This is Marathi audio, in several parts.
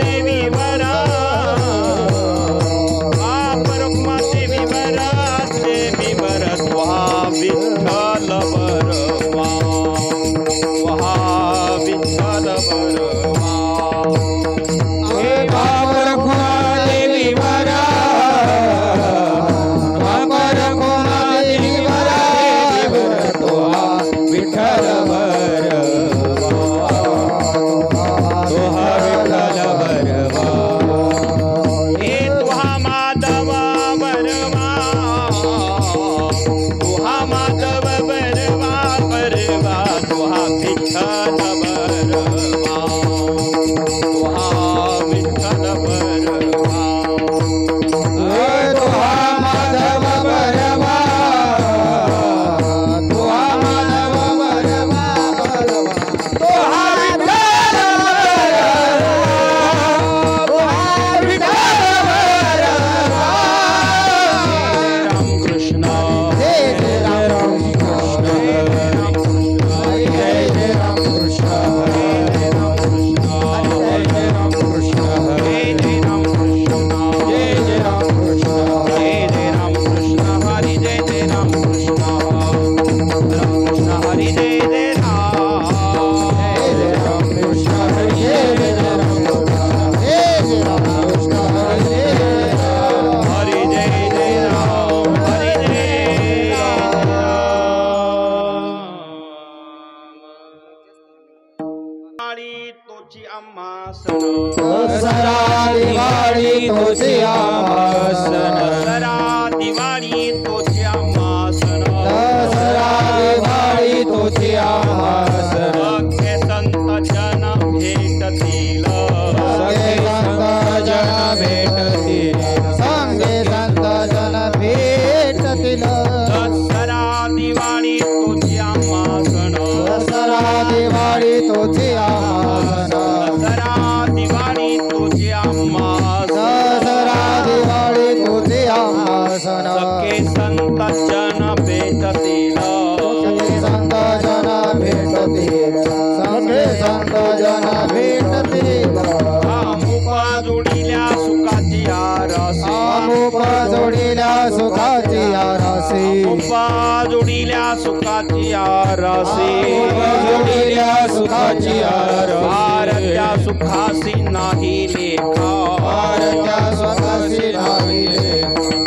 देवी तोचे आमासन दसरा दिवाळी तोचे आमासन दसरा दिवाळी तोचे आमासन सखे संत जन भेटतील सखे संत जन भेटतील संगे संत जन भेटतील दसरा दिवाळी तोचे आमासन दसरा दिवाळी तोचे आमासन दसरा दिवाळी तोचे आमासन दसरा दिवाळी तोचे आमासन सखे संत जन भेटतील सखे संत जन भेटतील सखे संत जन भेटतील आमुपा जोडिल्या सुखाची आरसी आमुपा जोडिल्या सुखाची आरसी आमुपा जोडिल्या सुखाची आरसी जोडिल्या सुखाची आरसी भारत्या सुखासी नाही लेखा भारत्या सुखासी नाही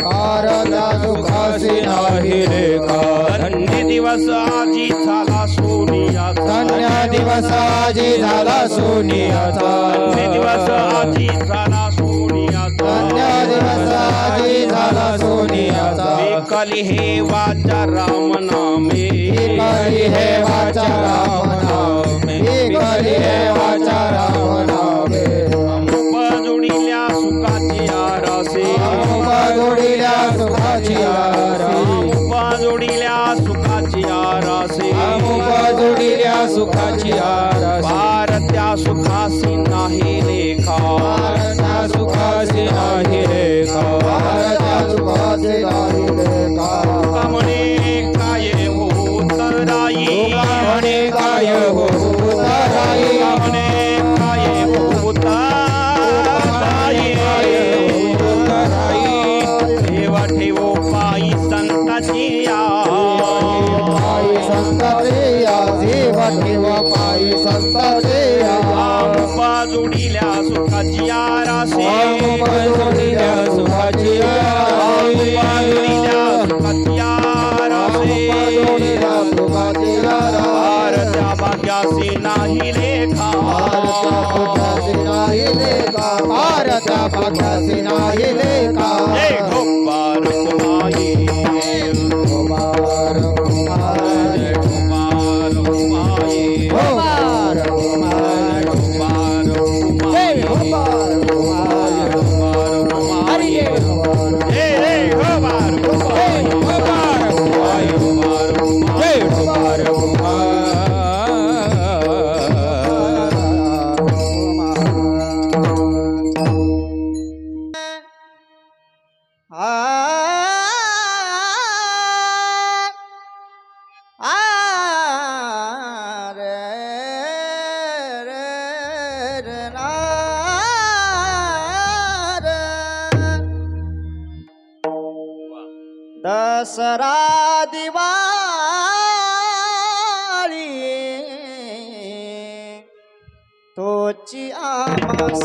भारत्या सुखासी नाही रेखा धन्य दिवस आजी झाला सोनियाचा धन्य दिवस आजी झाला सोनियाचा धन्य दिवस आजी झाला सोनियाचा धन्य दिवस आजी झाला सोनियाचा विकली हे वाचा राम नामे विकली हे वाचा राम नामे विकली हे वाचा राम नामे आमुपा जोडिल्या सुखाची आरसी आमुपा जोडिल्या सुखाची आरसी आमुपा जोडिल्या सुखाची आरसी आमुपा जोडिल्या सुखाची आरसी भारत्या सुखासी नाही लेखा भारत्या सुखासी नाही रेखा भारत्या सुखासी नाही रेखा म्हणे काय होतराई म्हणे काय होतराई म्हणे काय होतराई देवा ठेवो पायी संताची पायी संताचे या जीव ठेव पायी संताचे आमुपा जोडिल्या सुखाची आरासे आमुपा जोडिल्या सुखाची आमुपा जोडिल्या सुखाची आरासे जोडिल्या सुखाची भारत्या भाग्यासी नाही लेखा भारत्या नाही लेखा भारत्या भाग्यासी नाही लेखा जय गोपाल कुमारी कुमार कुमार कुमार कुमारी कुमार कुमार कुमार जय कुमार कुमार कुमार हरि जय गोपाल जय कुमार कुमार जय कुमार कुमार दसरा दिवाळी तोची आमास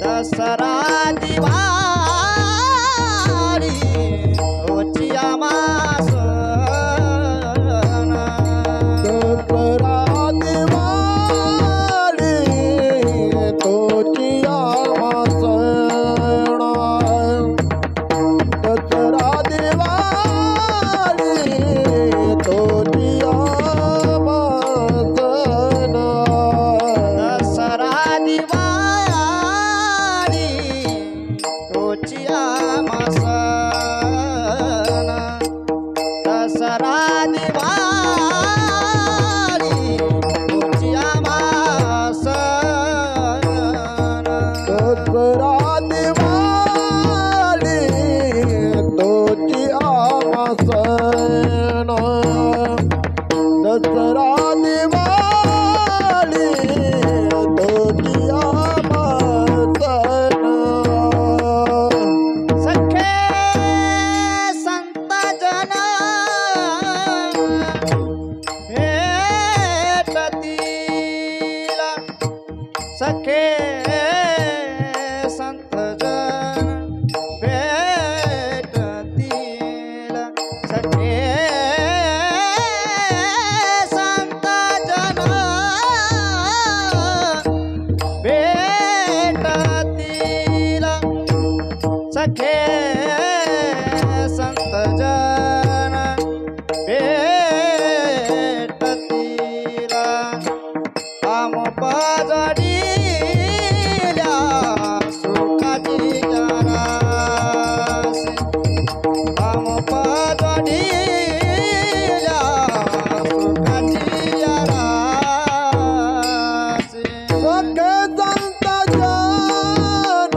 दसरा दिवाळी तोची आमास दसरा दिवाळी तोची आमासन दसरा दिवाळी तोची आमासन दसरा दिवाळी तोची आमास दसरा दिवाळी तोची आमास दसरा दिवाळी तोची आमासन दसरा दिवाळी तोची आमासन सखे संत जन भेटतील सखे संत जन भेटतील सखे संत जन भेटतील संत जन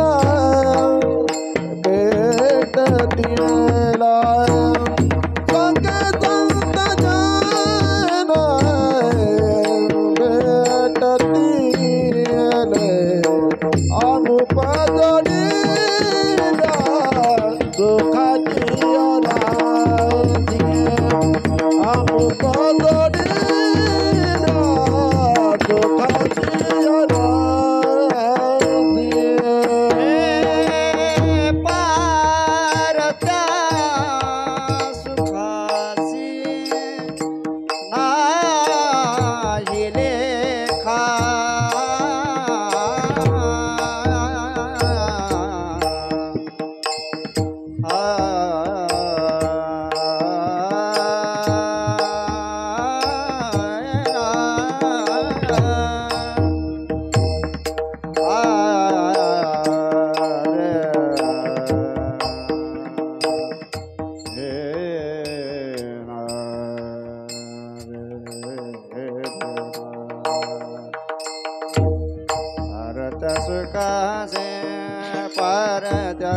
भेटतीला सखे संत जन भेटतीले अनुपदनीला सुखाची राजी अनुपदनीला सुखाची राजी पारत्या सुखासी नाही लेखा सुखासे परद्या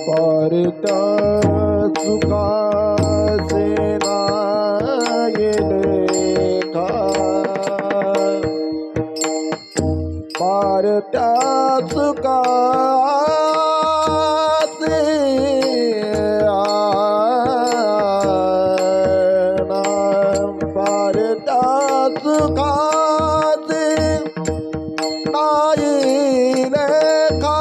परता सुखासे नाही लेखा परता सुखासे परता सुखासे नाही लेखा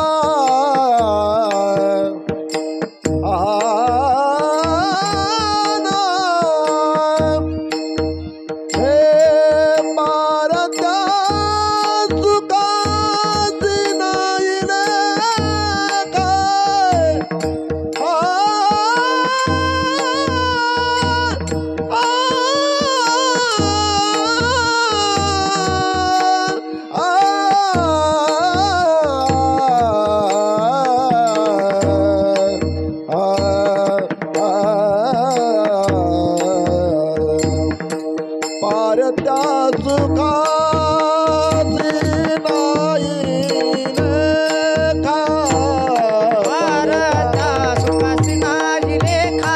परत्या सुखासी नाही लेखा पारत्या सुखासी नाही लेखा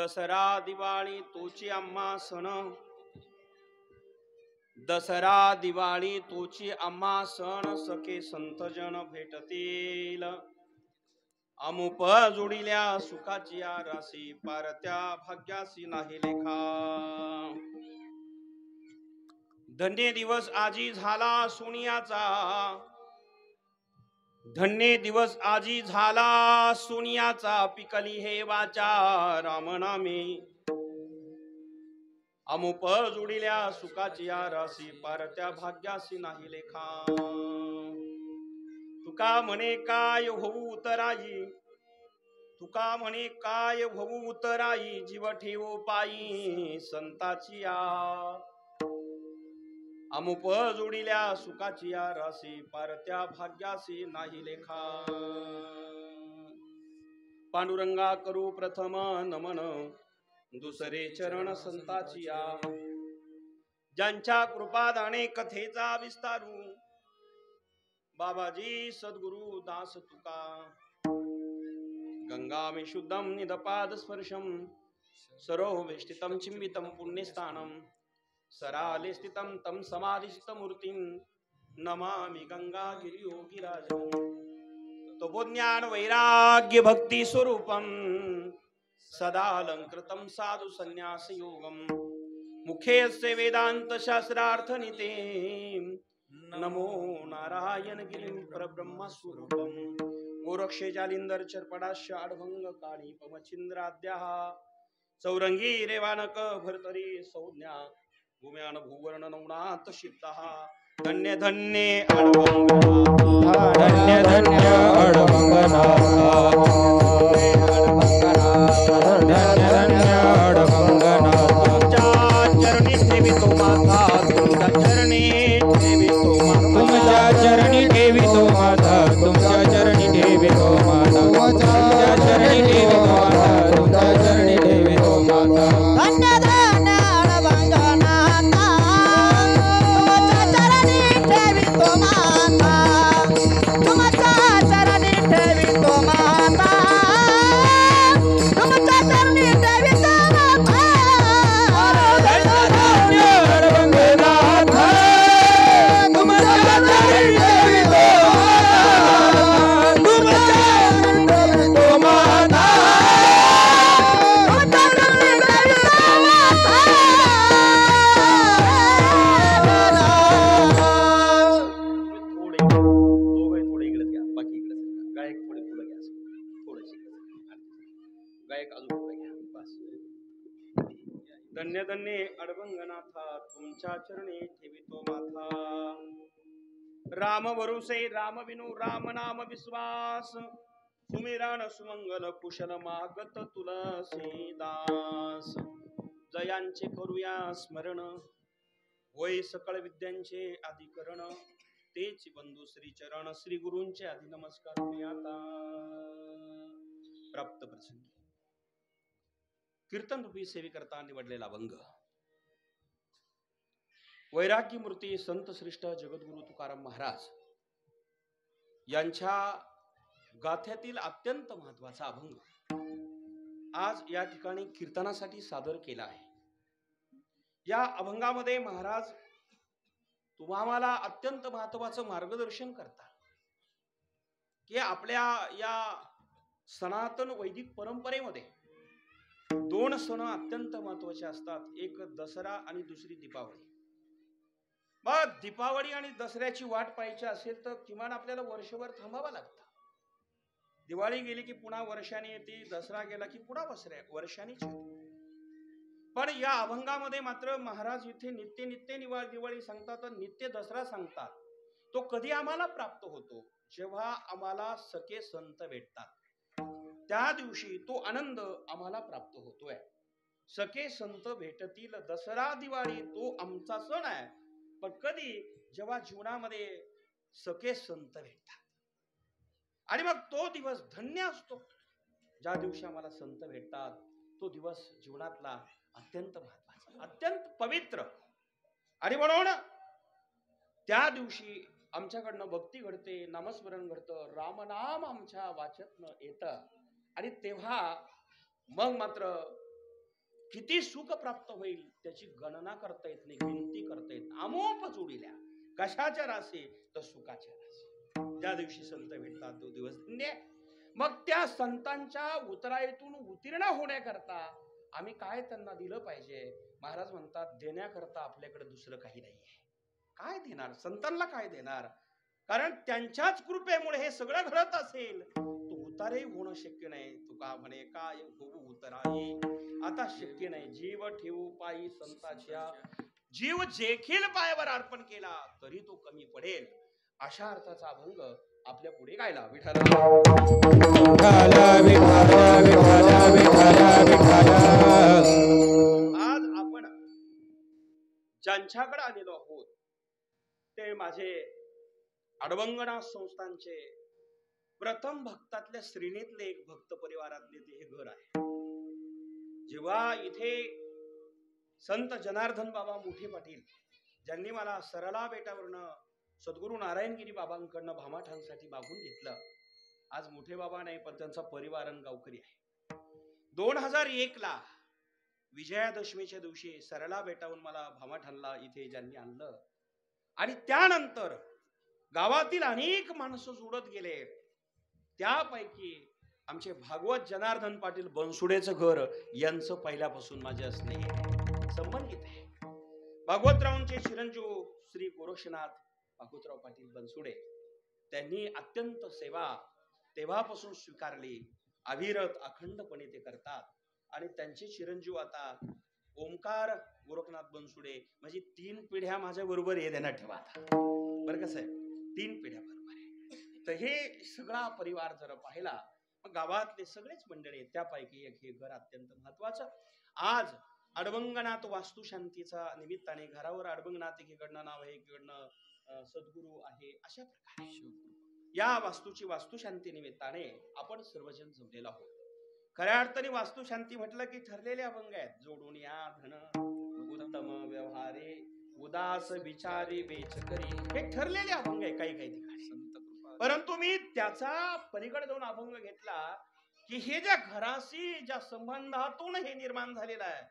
दसरा दिवाळी तोची आम्हा सण, दसरा दिवाळी तोची आम्हा सण, सखे संतजन भेटतील अमुप जोडिल्या सुखाची राशी, पारत्या भाग्यासी नाही लेखा. धन्य दिवस आजी झाला सोनियाचा, धन्य दिवस आजी झाला सोनियाचा, पिकली हे वाचा रामनामे अमुप जोडिल्या सुखाची राशी, पारत्या भाग्यासी नाही लेखा. तुका म्हणे काय होऊ उतराई, तुका म्हणे काय होऊ उतराई, जीव ठेवो पायी संताची अमुप जोडिल्या सुखाची राशी, पारत्या भाग्यासी नाही लेखा. पांडुरंगा करू प्रथम नमन, दुसरे चरण संताची ज्यांच्या कृपादाने कथेचा विस्तारू, बाबाजी सद्गुरु दास तुका. गंगा विशुद्धम निदपाद स्पर्शम, सरो वेष्टितम चिंबितम पुण्यस्थानम, सराले स्थितम तम समाधिस्थ मूर्तिम, नमामि गंगा गिरियोगिराजम. तपोज्ञान वैराग्य भक्ति स्वरूपम, सदालंकृतम साधु संन्यास योगम, मुखे अस्य वेदांत शास्त्रार्थ निते, नमो नारायण गिरिं परब्रह्म स्वरूपम. गोरक्षे जालिंदर चर्पडाश्य आडभंग काळी पमचिंद्राद्याः, चौरंगी रेवानक भरतरी संज्ञा, भूम्यान भूवर्ण नवनाथ शिप्ताः. धन्य धन्य अडभंगनाथ, धन्य धन्य अडभंगनाथ, धन्य धन्य अडभंगनाथ. तुमच्या चरणी ठेवितो माथा, तुमच्या चरणी ठेवितो माथा, तुमच्या चरणी ठेवितो माथा, तुमच्या चरणी ठेवितो माथा, तुमच्या चरणी ठेवितो माथा, तुमच्या चरणी ठेवितो माथा. धन्य धन्य अडभंगनाथा, तुमच्या चरणी ठेवितो माथा, तुमच्या चरणी ठेवितो माथा, तुमच्या चरणी ठेवितो माथा. धन्य धन्य अडभंगनाथ, तुमच्या चरणी ठेवितो माथा, तुमच्या चरणी ठेवितो माथा. थोडे दोघे थोडे इकडे घ्या, बाकी इकडे सरका. गायक थोडे पुढे घ्या, थोडेसे गायक अजून पुढे घ्या. बस. धन्य धन्य अडभंगनाथा, तुमच्या चरणी ठेवितो माथा. राम भरोसे राम विनु राम नाम विश्वास, सुमिरन सुमंगल कुशल मागत तुलसीदास. जयांचे करूया स्मरण, होय सकळ विद्यांचे अधिकरण, तेच बंधू श्री चरण, श्री गुरूंचे आधी नमस्कार मी आता. प्राप्त प्रसंगी कीर्तन रूपी सेवेकरता निवडलेला अभंग, वैराग्य मूर्ती संत श्रेष्ठ जगद्गुरु तुकाराम महाराज यांच्या गाथ्यातील अत्यंत महत्वाचा अभंग आज या ठिकाणी कीर्तनासाठी सादर केला आहे. या अभंगामध्ये महाराज तुम्हाला अत्यंत महत्वाचं मार्गदर्शन करतात की आपल्या या सनातन वैदिक परंपरेमध्ये दोन सण अत्यंत महत्वाचे असतात, एक दसरा आणि दुसरी दीपावली. मग दीपावली आणि दसऱ्याची वाट पाहायची असेल तर किमान आपल्याला वर्षभर थांबावं लागतं. दिवाळी गेली की पुन्हा वर्षाने येते, दसरा गेला की पुन्हा वर्षानेच येते. पण या अभंगामध्ये मात्र महाराज इथे नित्य नित्य दिवाळी सांगतात, नित्य दसरा सांगतात. तो कधी आम्हाला प्राप्त होतो, जेव्हा आम्हाला सखे संत भेटतात त्या दिवशी तो आनंद आम्हाला प्राप्त होतोय. सखे संत भेटतील, दसरा दिवाळी तो आमचा सण आहे. पण कधी, जेव्हा जीवनामध्ये सखे संत भेटतात. आणि मग तो दिवस धन्य असतो ज्या दिवशी आम्हाला संत भेटतात. तो दिवस जीवनातला अत्यंत महत्वाचा, अत्यंत पवित्र. आणि म्हणून त्या दिवशी आमच्याकडनं भक्ती घडते, नामस्मरण घडतं, रामनाम आमच्या वाचतनं येतं. आणि तेव्हा मग मात्र किती सुख प्राप्त होईल त्याची गणना करता येत नाही, गिनती करता येत नाही. अमोप जोडिल्या कशाच्या राशी तर सुखाच्या राशी. ज्या दिवशी संत भेटतात तो दिवस धन्य. मग त्या संतांच्या उतराईतून उत्तीर्ण होण्याकरता आम्ही काय त्यांना दिलं पाहिजे? महाराज म्हणतात देण्याकरता आपल्याकडे दुसरं काही नाहीये. काय देणार संतांना? काय देणार? कारण त्यांच्याच कृपेमुळे हे सगळं घडत असेल. तो उतारही होणं शक्य नाही. तुका म्हणे काय होऊ उतराई आता शक्य नाही. जीव ठेवू पायी संताच्या, जीव देखील पायावर अर्पण केला तरी तो कमी पडेल. अशा अर्थाचा अभंग आपल्या पुढे गायला. विठ्ठल आज आपण ज्यांच्याकडे आलेलो आहोत ते माझे अडवंगनाथ संस्थानचे प्रथम भक्तातल्या श्रेणीतले एक भक्त परिवारातले ते हे घर आहे. जेव्हा इथे संत जनार्दन बाबा मोठे पाटील ज्यांनी मला सरला बेटावरनं सद्गुरू नारायणगिरी बाबांकडनं भामाठांसाठी मागून घेतलं. आज मोठे बाबा नाही पण त्यांचा परिवार गावकरी आहे. 2001 ला विजयादशमीच्या दिवशी सरला बेटावरून मला भामाठांना इथे ज्यांनी आणलं आणि त्यानंतर गावातील अनेक माणसं जोडत गेले. त्यापैकी आमचे भागवत जनार्दन पाटील बनसुडेचं घर यांचं पहिल्यापासून माझ्या स्नेह संबंधित आहे. भागवतरावांचे चिरंजीव श्री गोरक्षनाथ भागवतराव पाटील बनसुडे त्यांनी अत्यंत सेवा तेव्हापासून स्वीकारली. अविरत अखंडपणे ते करतात आणि त्यांचे चिरंजीव आता ओमकार गोरखनाथ बनसुडे म्हणजे 3 पिढ्या माझ्या बरोबर हे त्यांना ठेवा बरं कसं आहे. 3 पिढ्या बरोबर आहे. तर हे सगळा परिवार जर पाहिला मग गावातले सगळेच मंडळी त्यापैकी एक हे घर अत्यंत महत्वाचं. आज अडवंगनाथ वास्तुशांतीचा निमित्ताने घरावर अडवंगनाथ एकीकडनं नाव आहे एकीकडनं सद्गुरू आहे. अशा प्रकारे या वास्तूची वास्तुशांती निमित्ताने आपण सर्वजण जमलेलो आहोत. खऱ्या अर्थाने वास्तुशांती म्हटलं की ठरलेले अभंग आहेत. जोडून या धन उत्तम व्यवहारे उदास विचारे बेचकरी हे ठरलेले अभंग आहे काही काही ठिकाणी. परंतु मी त्याचा पलीकडे जाऊन अभंग घेतला की हे ज्या घराशी ज्या संबंधातून हे निर्माण झालेला आहे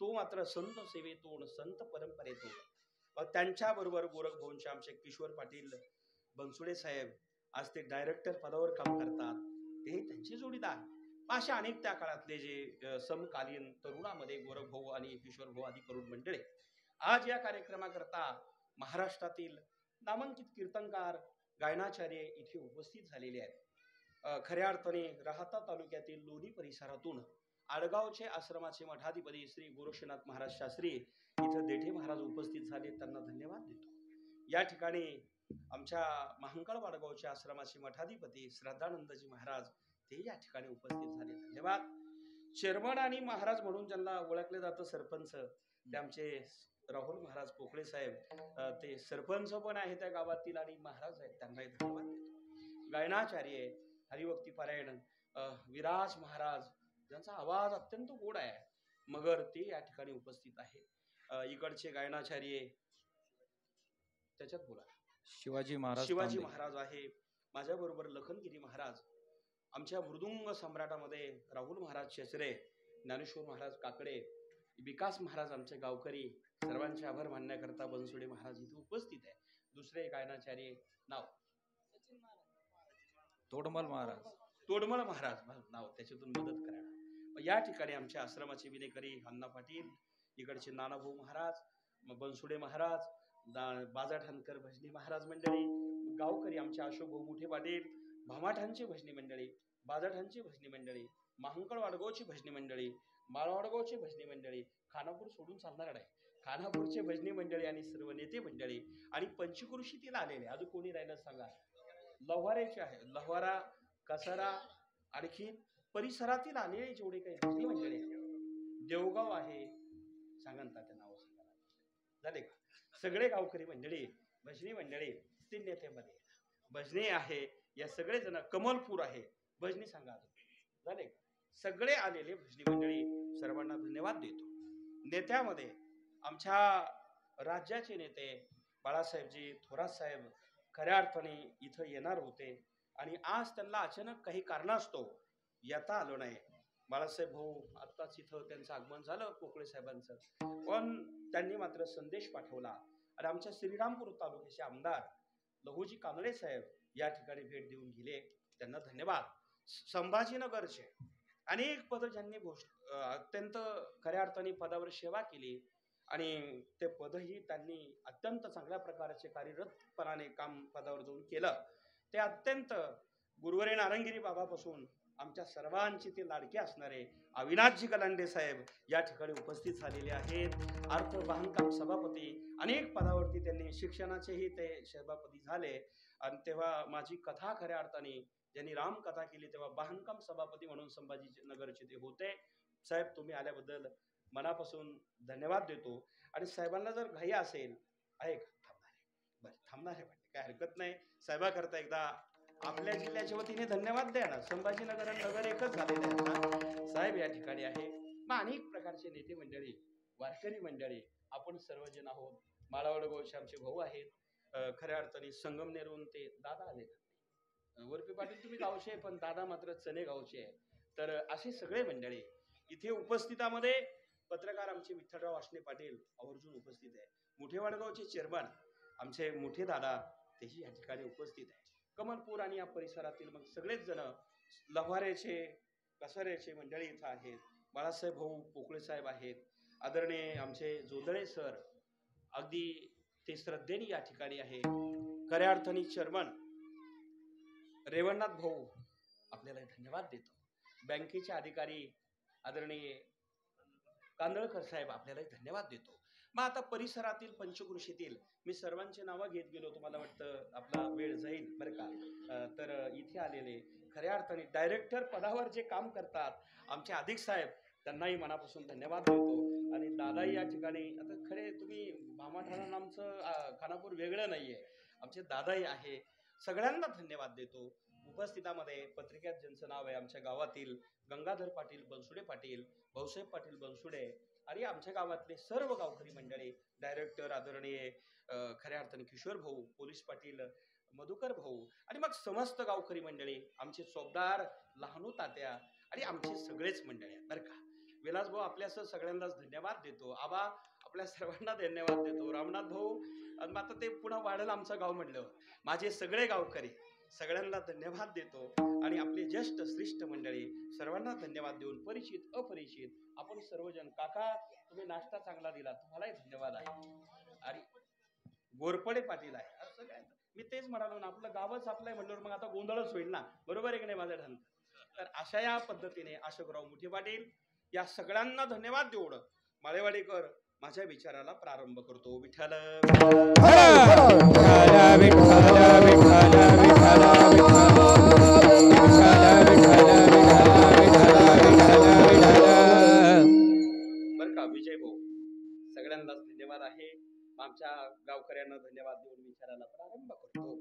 तो मात्र संत सेवेतून संत परंपरेतून. त्यांच्या बरोबर गोरखभाऊंचे आमचे किशोर पाटील बनसुडे साहेब आज ते डायरेक्टर पदावर काम करतात. ते त्यांचे जोडीदार. अशा अनेक त्या काळातले जे समकालीन तरुणामध्ये गोरखभाऊ आणि किशोर भाऊ आदी करून मंडळी आज या कार्यक्रमाकरता महाराष्ट्रातील नामांकित कीर्तनकार गायनाचार्य इथे उपस्थित झालेले आहेत. खऱ्या अर्थाने राहाता तालुक्यातील लोणी परिसरातून आडगावचे आश्रमाचे मठाधिपती श्री गोरक्षनाथ महाराज शास्त्री इथं देठे महाराज उपस्थित झाले. त्यांना धन्यवाद देतो. या ठिकाणी आमच्या महांकाळ वाडगावचे आश्रमाचे मठाधिपती श्रद्धानंदजी महाराज ते या ठिकाणी उपस्थित झाले. धन्यवाद. चेअरमन आणि महाराज म्हणून ज्यांना ओळखले जातं सरपंच ते आमचे राहुल महाराज पोकळे साहेब ते सरपंच पण आहे त्या गावातील आणि महाराज आहेत त्यांनाही धन्यवाद देतो. गायनाचार्य हरिभक्ती पारायण विराज महाराज ज्यांचा आवाज अत्यंत गोड आहे मगर ते या ठिकाणी उपस्थित आहे. इकडचे गायनाचार्य त्याच्यात बोला शिवाजी महाराज आहे. माझ्या बरोबर लखनगिरी महाराज. आमच्या मृदुंग सम्राटामध्ये राहुल महाराज शेसरे, ज्ञानेश्वर महाराज काकडे, विकास महाराज आमचे गावकरी सर्वांचे आभार मानण्याकरता बनसुडे महाराज इथे उपस्थित आहे. दुसरे गायनाचार्य नाव तोडमल महाराज नाव त्याच्यातून मदत करायला. या ठिकाणी आमच्या आश्रमाचे विनेकरी अण्णा पाटील, इकडचे नानाभाऊ महाराज, बनसुडे महाराज, बाजाठाणकर भजनी महाराज मंडळी, गावकरी आमचे अशोक भाऊ मोठे पाटील, भामाठांची भजनी मंडळी, बाजाठांची भजनी मंडळी, महांकळ वाडगावची भजनी मंडळी, माळवाडगावची भजनी मंडळी, खानापूर सोडून चालणार आहे खानापूरचे भजनी मंडळी आणि सर्व नेते मंडळी आणि पंचकृषीतील आलेले अजून कोणी राहिलं सांगा. लव्हाऱ्याचे आहे लव्हारा कसारा आणखी परिसरातील आलेले जेवढे काही भजनी मंडळी देवगाव आहे सांगा ना त्या नाव सांगा झाले का. सगळे गावकरी मंडळी भजनी मंडळी 3 नेत्यामध्ये भजनी आहे. या सगळे जण कमलपूर आहे भजनी सांगा झाले का. सगळे आलेले भजनी मंडळी सर्वांना धन्यवाद देतो. नेत्यामध्ये आमच्या राज्याचे नेते बाळासाहेबजी थोरात साहेब खऱ्या अर्थाने इथं येणार होते आणि आज त्यांना अचानक काही कारणास्तव येता आलं नाही. बाळासाहेब भाऊ आत्ताच इथं त्यांचं आगमन झालं पोकळे साहेबांचं, पण त्यांनी मात्र संदेश पाठवला आणि आमच्या श्रीरामपूर तालुक्याचे आमदार लहुजी कांबळे साहेब या ठिकाणी भेट देऊन गेले. त्यांना धन्यवाद. संभाजीनगरचे अनेक पद ज्यांनी अत्यंत खऱ्या अर्थाने पदावर सेवा केली आणि ते पदही त्यांनी अत्यंत चांगल्या प्रकारचे कार्यरतपणाने काम पदावर जाऊन केलं. ते अत्यंत गुरुवरे नारंगिरी बाबापासून आमच्या सर्वांचे ते लाडके असणारे अविनाशजी गलांडे साहेब या ठिकाणी उपस्थित झालेले आहेत. अर्थ बांधकाम सभापती, अनेक पदावरती त्यांनी शिक्षणाचेही ते सभापती झाले. आणि तेव्हा माझी कथा खऱ्या अर्थाने ज्यांनी रामकथा केली तेव्हा बांधकाम सभापती म्हणून संभाजीनगरचे ते होते. साहेब तुम्ही आल्याबद्दल मनापासून धन्यवाद देतो. आणि साहेबांना जर घाई असेल आहे का थांबणार आहे वाटते, काय हरकत नाही. साहेबाकरता एकदा आपल्या जिल्ह्याच्या वतीने धन्यवाद द्या ना. संभाजीनगर आणि नगर एकच झालेले आहेत ना. साहेब या ठिकाणी आहे. मग अनेक प्रकारचे नेते मंडळी, वारकरी मंडळी, आपण सर्वजण आहोत. माळावड गोळचे आमचे भाऊ आहेत. खऱ्या अर्थाने संगमनेरहून ते दादा आले. वरपी पाटील तुम्ही गावचे, पण दादा मात्र चने गावचे आहे. तर असे सगळे मंडळी इथे उपस्थितामध्ये पत्रकार आमचे विठ्ठलराव आष्णे पाटील आवर्जून उपस्थित आहे. मोठे वडगावचे चेअरमन आमचे मोठे दादा तेही या ठिकाणी उपस्थित आहे. कमलपूर आणि या परिसरातील मग सगळेच जण, लव्हारेचे कसाऱ्याचे मंडळी इथं आहेत. बाळासाहेब भाऊ पोकळे साहेब आहेत. आदरणीय आमचे जोदळे सर अगदी ते श्रद्धेने या ठिकाणी आहे. खऱ्या अर्थाने चेअरमन रेवणनाथ भाऊ आपल्याला धन्यवाद देतो. बँकेचे अधिकारी आदरणीय कांदळकर साहेब आपल्याला धन्यवाद देतो. मग आता परिसरातील पंचकृषीतील मी सर्वांचे नावं घेत गेलो, तुम्हाला वाटतं आपला वेळ जाईल बरं का. तर इथे आलेले खऱ्या अर्थाने डायरेक्टर पदावर जे काम करतात आमचे अधिक साहेब त्यांनाही मनापासून धन्यवाद देतो. आणि दादाही या ठिकाणी, आता खरे तुम्ही भामाठाणा आमचं खानापूर वेगळं नाहीये, आमचे दादाही आहे. सगळ्यांना धन्यवाद देतो. उपस्थितामध्ये पत्रिकेत ज्यांचं नाव आहे आमच्या गावातील गंगाधर पाटील बनसुडे पाटील, भाऊसाहेब पाटील बनसुडे आणि आमच्या गावातले सर्व गावकरी मंडळी, डायरेक्टर आदरणीय खऱ्या अर्थाने किशोर भाऊ, पोलीस पाटील मधुकर भाऊ आणि मग समस्त गावकरी मंडळी, आमचे चौकदार लहानू तात्या आणि आमचे सगळेच मंडळी बरं का. विलास भाऊ आपल्यासह सगळ्यांनाच धन्यवाद देतो. आबा आपल्या सर्वांना धन्यवाद देतो. रामनाथ भाऊ, आणि आता ते पुन्हा वाढलं आमचं गाव म्हणलं. माझे सगळे गावकरी सगळ्यांना धन्यवाद देतो. आणि आपले ज्येष्ठ श्रेष्ठ मंडळी सर्वांना धन्यवाद देऊन परिचित अपरिचित आपण सर्वजण, काका तुम्ही नाश्ता चांगला दिला तुम्हालाही धन्यवाद आहे. आणि गोरपडे पाटील आहे सगळ्यांना मी तेच म्हणालो ना, आपलं गावच आपलं म्हणल्यावर मग आता गोंधळच होईल ना, बरोबर आहे की नाही माझं ढंग. तर अशा या पद्धतीने अशोकराव मुठे पाटील या सगळ्यांना धन्यवाद देऊन माळेवाडीकर माझ्या विचाराला प्रारंभ करतो. विठ्ठल बर का. विजय भाऊ सगळ्यांनाच धन्यवाद आहे. आमच्या गावकऱ्यांना धन्यवाद देऊन विचाराला प्रारंभ करतो.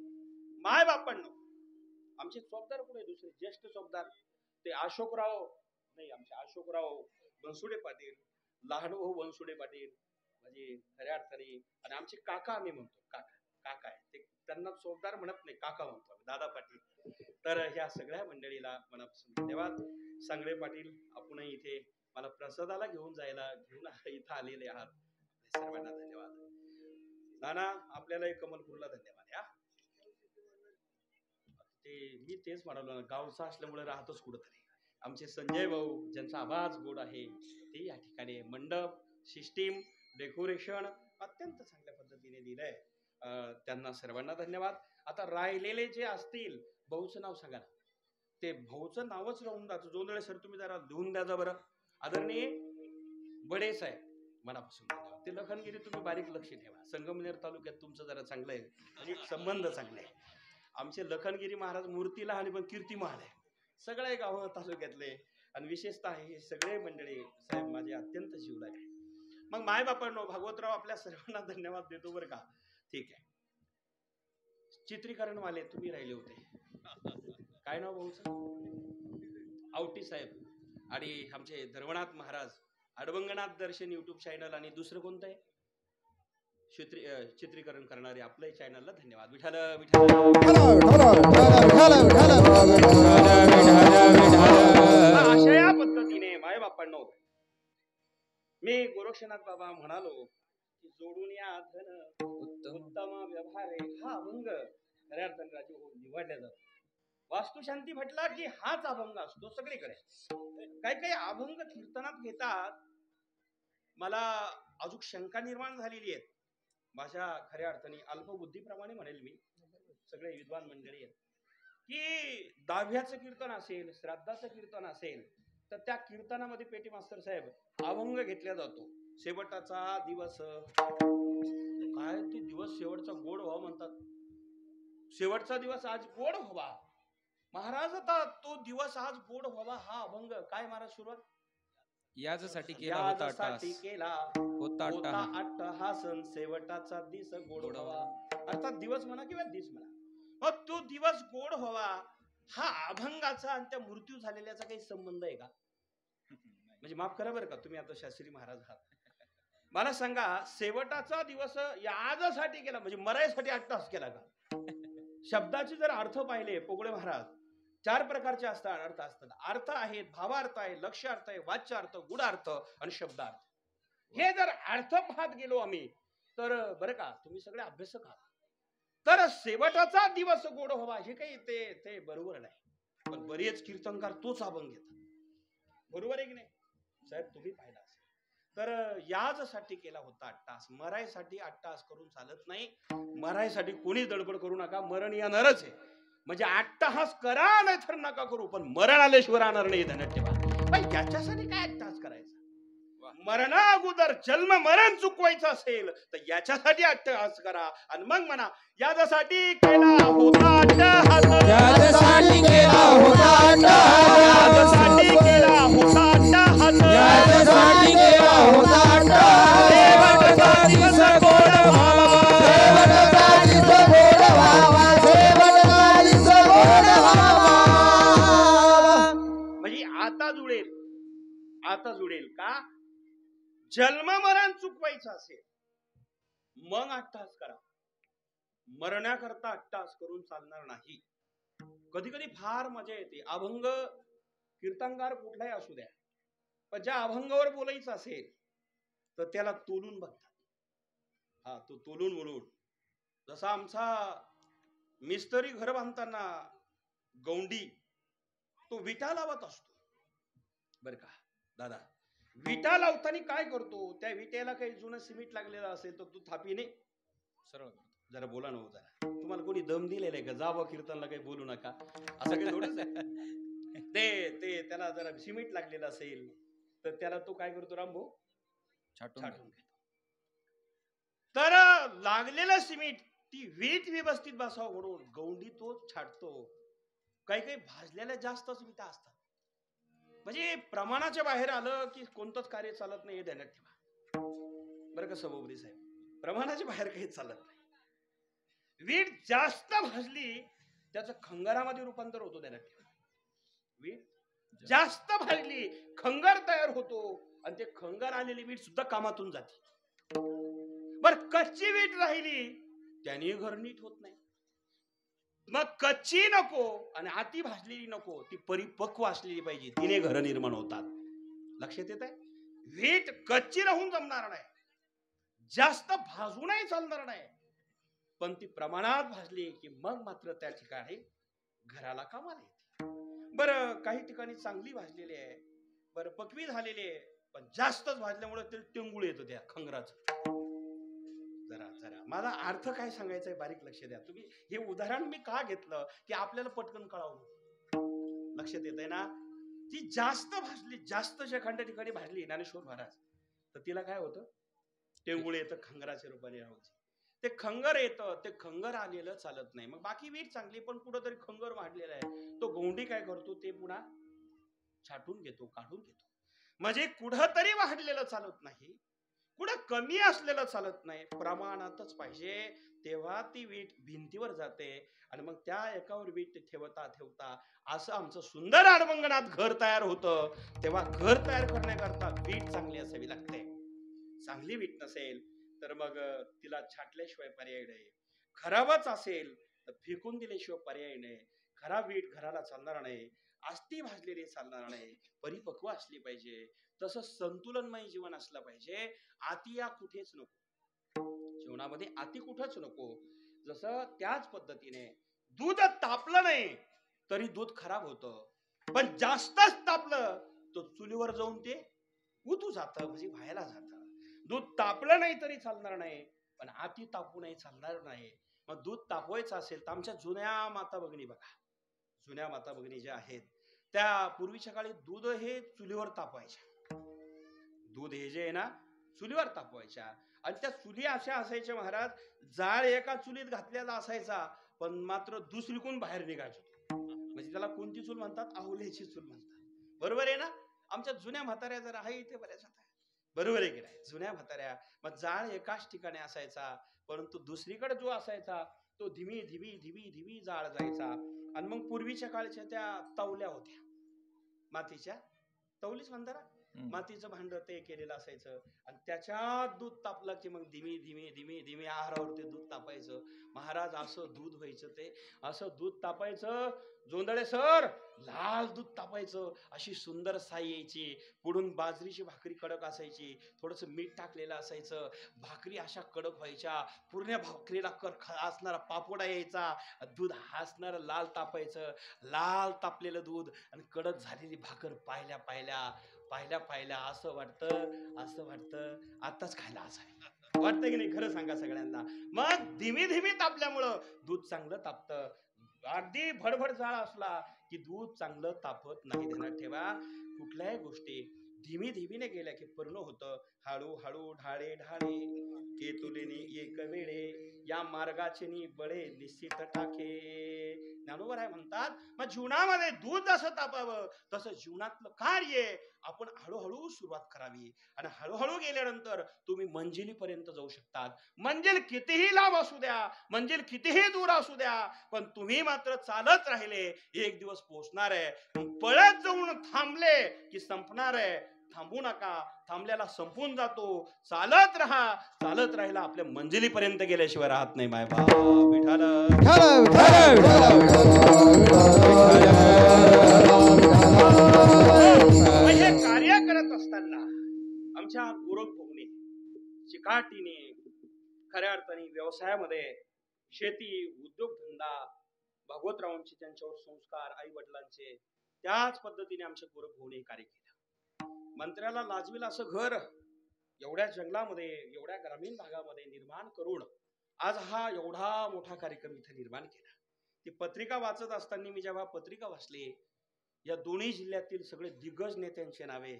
माय बापांनो, आमचे चौकदार पुढे दुसरे ज्येष्ठ चौकदार ते अशोकराव नाही, आमचे अशोकराव बनसुडे पाटील, लहान भाऊ बनसुडे पाटील म्हणजे खऱ्या अर्थाने, आणि आमचे काका आम्ही म्हणतो काका आहे ते, त्यांना चौकदार म्हणत नाही, काका म्हणतो दादा पाटील. तर ह्या सगळ्या मंडळीला मनापासून धन्यवाद. सांगळे पाटील आपणही इथे मला प्रसादाला घेऊन इथं आलेले आहात, सर्वांना धन्यवाद. नाना आपल्याला कमलपूरला धन्यवाद. या ते मी तेच म्हणालो ना, गावचा असल्यामुळे राहतोच कुठंतरी. आमचे संजय भाऊ ज्यांचा आवाज गोड आहे ते या ठिकाणी मंडप सिस्टीम डेकोरेशन अत्यंत चांगल्या पद्धतीने दिलंय. त्यांना सर्वांना धन्यवाद. आता राहिलेले जे असतील, भाऊचं नाव सांगा. ते भाऊचं नावच राहून जातं. जोंधळे सर तुम्ही जरा लिहून द्या बरं. आदरणीय बडे साहेब मनापासून धन्यवाद. ते लखनगिरी तुम्ही बारीक लक्ष ठेवा. संगमनेर तालुक्यात तुमचं जरा चांगलं आहे म्हणजे संबंध चांगले आहे. आमचे लखनगिरी महाराज मूर्तीला आणि पण कीर्ती महाल आहे. सगळे गाव तालुक्यातले आणि विशेषतः हे सगळे मंडळी साहेब माझे अत्यंत जीवलग आहे. मग माय बापांनो, भागवतराव आपल्या सर्वांना धन्यवाद देतो बरं का. ठीक आहे. चित्रीकरणवाले तुम्ही राहिले होते, काय नाव भाऊचं? आवटी साहेब आणि आमचे धर्मनाथ महाराज, अडवंगनाथ दर्शन युट्यूब चॅनल आणि दुसरं कोणतं आहे चित्रीकरण करणारे आपल्या चॅनलला धन्यवाद. विठ्ठल अशा या पद्धतीने गोरक्षनाथ बाबा म्हणालो की जोडून या धन उत्तम व्यवहार आहे हा अभंग खऱ्या अर्थाने राजे हो निवडल्या जातो. वास्तुशांती म्हटला की हाच अभंग असतो सगळीकडे. काही काही अभंग कीर्तनात घेतात. मला अजून शंका निर्माण झालेली आहे. माझ्या खऱ्या अर्थाने अल्पबुद्धीप्रमाणे म्हणेल मी, सगळे विद्वान मंडळी आहेत, की दहाव्याचं कीर्तन असेल, श्राद्धाचं कीर्तन असेल, तर त्या कीर्तनामध्ये पेटी मास्तर साहेब अभंग घेतला जातो. शेवटाचा दिवस, काय ते दिवस शेवटचा गोड व्हावा म्हणतात. शेवटचा दिवस आज गोड व्हावा महाराज, आता तो दिवस आज गोड व्हावा हा अभंग. काय महाराज सुरुवात? याजसाठी केला होता अट्टहास. याजसाठी केला होता होता अट्टहास. अट्टहासन, शेवटाचा दिस गोड व्हावा. अर्थात दिवस म्हणा किंवा दिस म्हणा, मग तो दिवस गोड व्हावा हा अभंगाचा आणि त्या मृत्यू झालेल्याचा काही संबंध आहे का? म्हणजे माफ करा बरं का, तुम्ही आता शास्त्री महाराज आहात, मला सांगा शेवटाचा दिवस याजसाठी केला म्हणजे मरायसाठी अट्टहास केला का? शब्दाचे जर अर्थ पाहिले पोगळे महाराज, 4 प्रकारचे अर्थ असतात. अर्थ आहेत, भावार्थ आहे, लक्ष अर्थ आहे, वाच्य अर्थ, गुढ अर्थ आणि शब्दार्थ. हे जर अर्थ पाहत गेलो आम्ही तर बरं का, तुम्ही सगळे अभ्यासक आहात, तर शेवटाचा दिवस गोड व्हावा हे काही ते बरोबर नाही. पण बरेच कीर्तनकार तोच अभंग घेतात. बरोबर आहे की नाही साहेब? तुम्ही पाहिला असेल तर याजसाठी केला होता अट्टहास. मरायसाठी अट्टहास करून चालत नाही. मरायसाठी कोणीच दडपड करू नका. मरण येणारच आहे. म्हणजे अट्टहास करा नाही तर नका करू, पण मरण आल्याशिवाय राहणार नाही. ध्यानात ठेवा. याच्यासाठी काय अट्टहास करायचा? मरणा अगोदर जन्म मरण चुकवायचं असेल तर याच्यासाठी अट्टहास करा. आणि मग म्हणा याच्यासाठी केला होता अट्टहास, याजसाठी केला होता अट्टहास, याच्यासाठी केला होता अट्टहास, याजसाठी केला होता अट्टहास. शेवटचा दिवस गोड व्हावा, शेवटचा दिवस गोड व्हावा, शेवटचा दिवस गोड व्हावा. म्हणजे आता जुळेल का? जन्म मरण चुकवायचं असेल मग अट्टहास करा. मरण्याकरता अट्टहास करून चालणार नाही. कधी कधी फार मजा येते. अभंग कीर्तनकार कुठलाही असू द्या, पण ज्या अभंगावर बोलायचं असेल तर त्याला तोलून बघतात. हा, तो तोलून बोलून. जसा आमचा मिस्त्री घर बांधताना गौंडी तो विटा लावत असतो बर का दादा. विटा लावताना काय करतो, त्या विट्याला काही जुनं सिमेंट लागलेलं असेल तर तू थापीने सरळ जरा बोला ना जरा. तुम्हाला कोणी दम दिलेला आहे का? जावं कीर्तनला काही बोलू नका असं काही थोडंच आहे. ते त्याला जरा सिमेंट लागलेलं असेल तर त्याला तो काय करतो रामभाऊ? छाटून घेतो. तर लागलेलं सिमेंट ती वीट व्यवस्थित बसावं म्हणून गौंडी तो छाटतो. काही काही भाजलेल्या जास्तच विटा असतात. म्हणजे प्रमाणाच्या बाहेर आलं की कोणतंच कार्य चालत नाही हे ध्यानात ठेवा बरं का सभापती साहेब. प्रमाणाच्या बाहेर काही चालत नाही. वीट जास्त भाजली त्याचं खंगारामध्ये रूपांतर होतो. ध्यानात ठेवा. वीट जास्त भाजली खंगार तयार होतो आणि ते खंगार आलेली वीट सुद्धा कामातून जाते. बर कच्ची वीट राहिली त्याने घर नीट होत नाही. मग कच्ची नको आणि अति भाजलेली नको, ती परिपक्व असलेली पाहिजे, तिने घर निर्माण होतात. लक्षात येत आहे? वीट कच्ची राहून जमणार नाही, जास्त भाजूनही चालणार नाही, पण ती प्रमाणात भाजली की मग मात्र त्या ठिकाणी घराला कामाला येते. बरं काही ठिकाणी चांगली भाजलेली आहे, बरं पकवी झालेली आहे, पण जास्तच भाजल्यामुळे ते टिंगूळ येतो त्या खंगराचं. जरा माझा अर्थ काय सांगायचा आहे बारीक लक्ष द्या तुम्ही. हे उदाहरण मी का घेतलं की आपल्याला पटकन कळावं. लक्षात येत आहे ना? ती जास्त भाजली, जास्त शेखंड ठिकाणी भाजली ज्ञानेश्वर महाराज तर तिला काय होतं? टेंगुळ येतं खंगराच्या रूपाने राहायचं. ते खंगर येतं, ते खंगर आलेलं चालत नाही. मग बाकी वीट चांगली पण कुठंतरी खंगर वाढलेला आहे, तो गौंडी काय करतो ते पुन्हा छाटून घेतो, काढून घेतो. म्हणजे कुठंतरी वाढलेलं चालत नाही, कुठं कमी असलेलं चालत नाही, प्रमाणातच पाहिजे. तेव्हा ती वीट भिंतीवर जाते आणि मग त्या एकावर वीट ठेवता ठेवता असं आमचं सुंदर अडवंगणात घर तयार होतं. तेव्हा घर तयार करण्याकरता वीट चांगली असावी लागते. चांगली वीट नसेल तर मग तिला छाटल्याशिवाय पर्याय नाही. खराबच असेल तर फेकून दिल्याशिवाय पर्याय नाही. खरा वीट घराला चालणार नाही, आस्ती भाजलेली चालणार नाही, परिपक्व असली पाहिजे. तसं संतुलनमय जीवन असलं पाहिजे. आती या कुठेच नको, जीवनामध्ये आती कुठंच नको. जसं त्याच पद्धतीने दूध तापलं नाही तरी दूध खराब होतं, पण जास्तच तापलं तर चुलीवर जाऊन ते उतू जातं, म्हणजे व्हायला जातं. दूध तापलं नाही तरी चालणार नाही, पण आती तापू नाही चालणार नाही. मग दूध तापवायचं असेल तर आमच्या जुन्या माता भगिनी बघा, जुन्या माता भगिनी ज्या आहेत त्या पूर्वीच्या काळी दूध हे चुलीवर तापवायच्या. दूध हे जे आहे ना चुलीवर तापवायच्या. आणि त्या चुली अशा असायच्या महाराज, जाळ एका चुलीत घातलेला असायचा पण मात्र दुसरीकडून बाहेर निघायचो. म्हणजे त्याला कोणती चूल म्हणतात? अहुल्याची चूल म्हणतात. बरोबर आहे ना? आमच्या जुन्या म्हाताऱ्या जर आहे इथे बऱ्याच होत्या, बरोबर आहे की नाही? जुन्या म्हाताऱ्या. मग जाळ एकाच ठिकाणी असायचा, परंतु दुसरीकडे जो असायचा तो धीमी धीमी धीमी धीमी जाळ जायचा. आणि मग पूर्वीच्या काळच्या त्या तवल्या होत्या, मातीच्या तवलीच म्हणतात ना, मातीचं भांड ते केलेलं असायचं आणि त्याच्यात दूध तापलं की मग धीमी धीमी धीमी धीमी आहारावरती दूध तापायचं. महाराज असं दूध व्हायचं, ते असं दूध तापायचं जोंधळे सर, लाल दूध तापायचं. अशी सुंदर साई यायची, पुढून बाजरीची भाकरी कडक असायची, थोडस मीठ टाकलेलं असायचं, भाकरी अशा कडक व्हायच्या, पूर्ण भाकरीला असणारा पापोडा यायचा, दूध हसणारं लाल तापायचं. लाल तापलेलं दूध आणि कडक झालेली भाकर पाहिल्या पाहिल्या पाहिल्या पाहिल्या असं वाटतं आताच खायला असावी, वाटतं की नाही? खरं सांगा सगळ्यांना. मग धीमी धीमी तापल्यामुळं दूध चांगलं तापतं. अगदी भडभड जाळ असला की दूध चांगलं तापत नाही. ध्यानात ठेवा, कुठल्याही गोष्टी धीमी धीमीने गेल्या की पूर्ण होतं. हळू हळू ढाळे ढाळे केतुलेनी एक वेळे, या मार्गाचे नि बळे निश्चित टाके. ज्ञानोबा राय म्हणतात, मग जीवनामध्ये दूध जसं तापावं तसं जीवनातलं कार्य आपण हळूहळू सुरुवात करावी. आणि हळूहळू गेल्यानंतर तुम्ही मंजिलीपर्यंत जाऊ शकतात. मंजिल कितीही लांब असू द्या, मंजिल कितीही दूर असू द्या, पण तुम्ही मात्र चालत राहिले एक दिवस पोहोचणार आहे. पळत जाऊन थांबले की संपणार आहे. थांबू नका, थांबल्याला संपून जातो. चालत राहा, चालत राहिला आपल्या मंजिलीपर्यंत गेल्याशिवाय राहत नाही. माय बाप विठाल हे कार्य करत असताना आमच्या गोरख भोगणे चिकाटीने, खऱ्या अर्थाने व्यवसायामध्ये, शेती, उद्योगधंदा, भागवतरावांचे त्यांच्यावर संस्कार, आई वडिलांचे, त्याच पद्धतीने आमच्या गोरख भोगणे कार्य केलं. मंत्र्याला लाजविल असं घर एवढ्या जंगलामध्ये, एवढ्या ग्रामीण भागामध्ये निर्माण करून आज हा एवढा मोठा कार्यक्रम इथे निर्माण केला. ती पत्रिका वाचत असताना मी जेव्हा पत्रिका वाचली, या दोन्ही जिल्ह्यातील सगळे दिग्गज नेत्यांचे नावे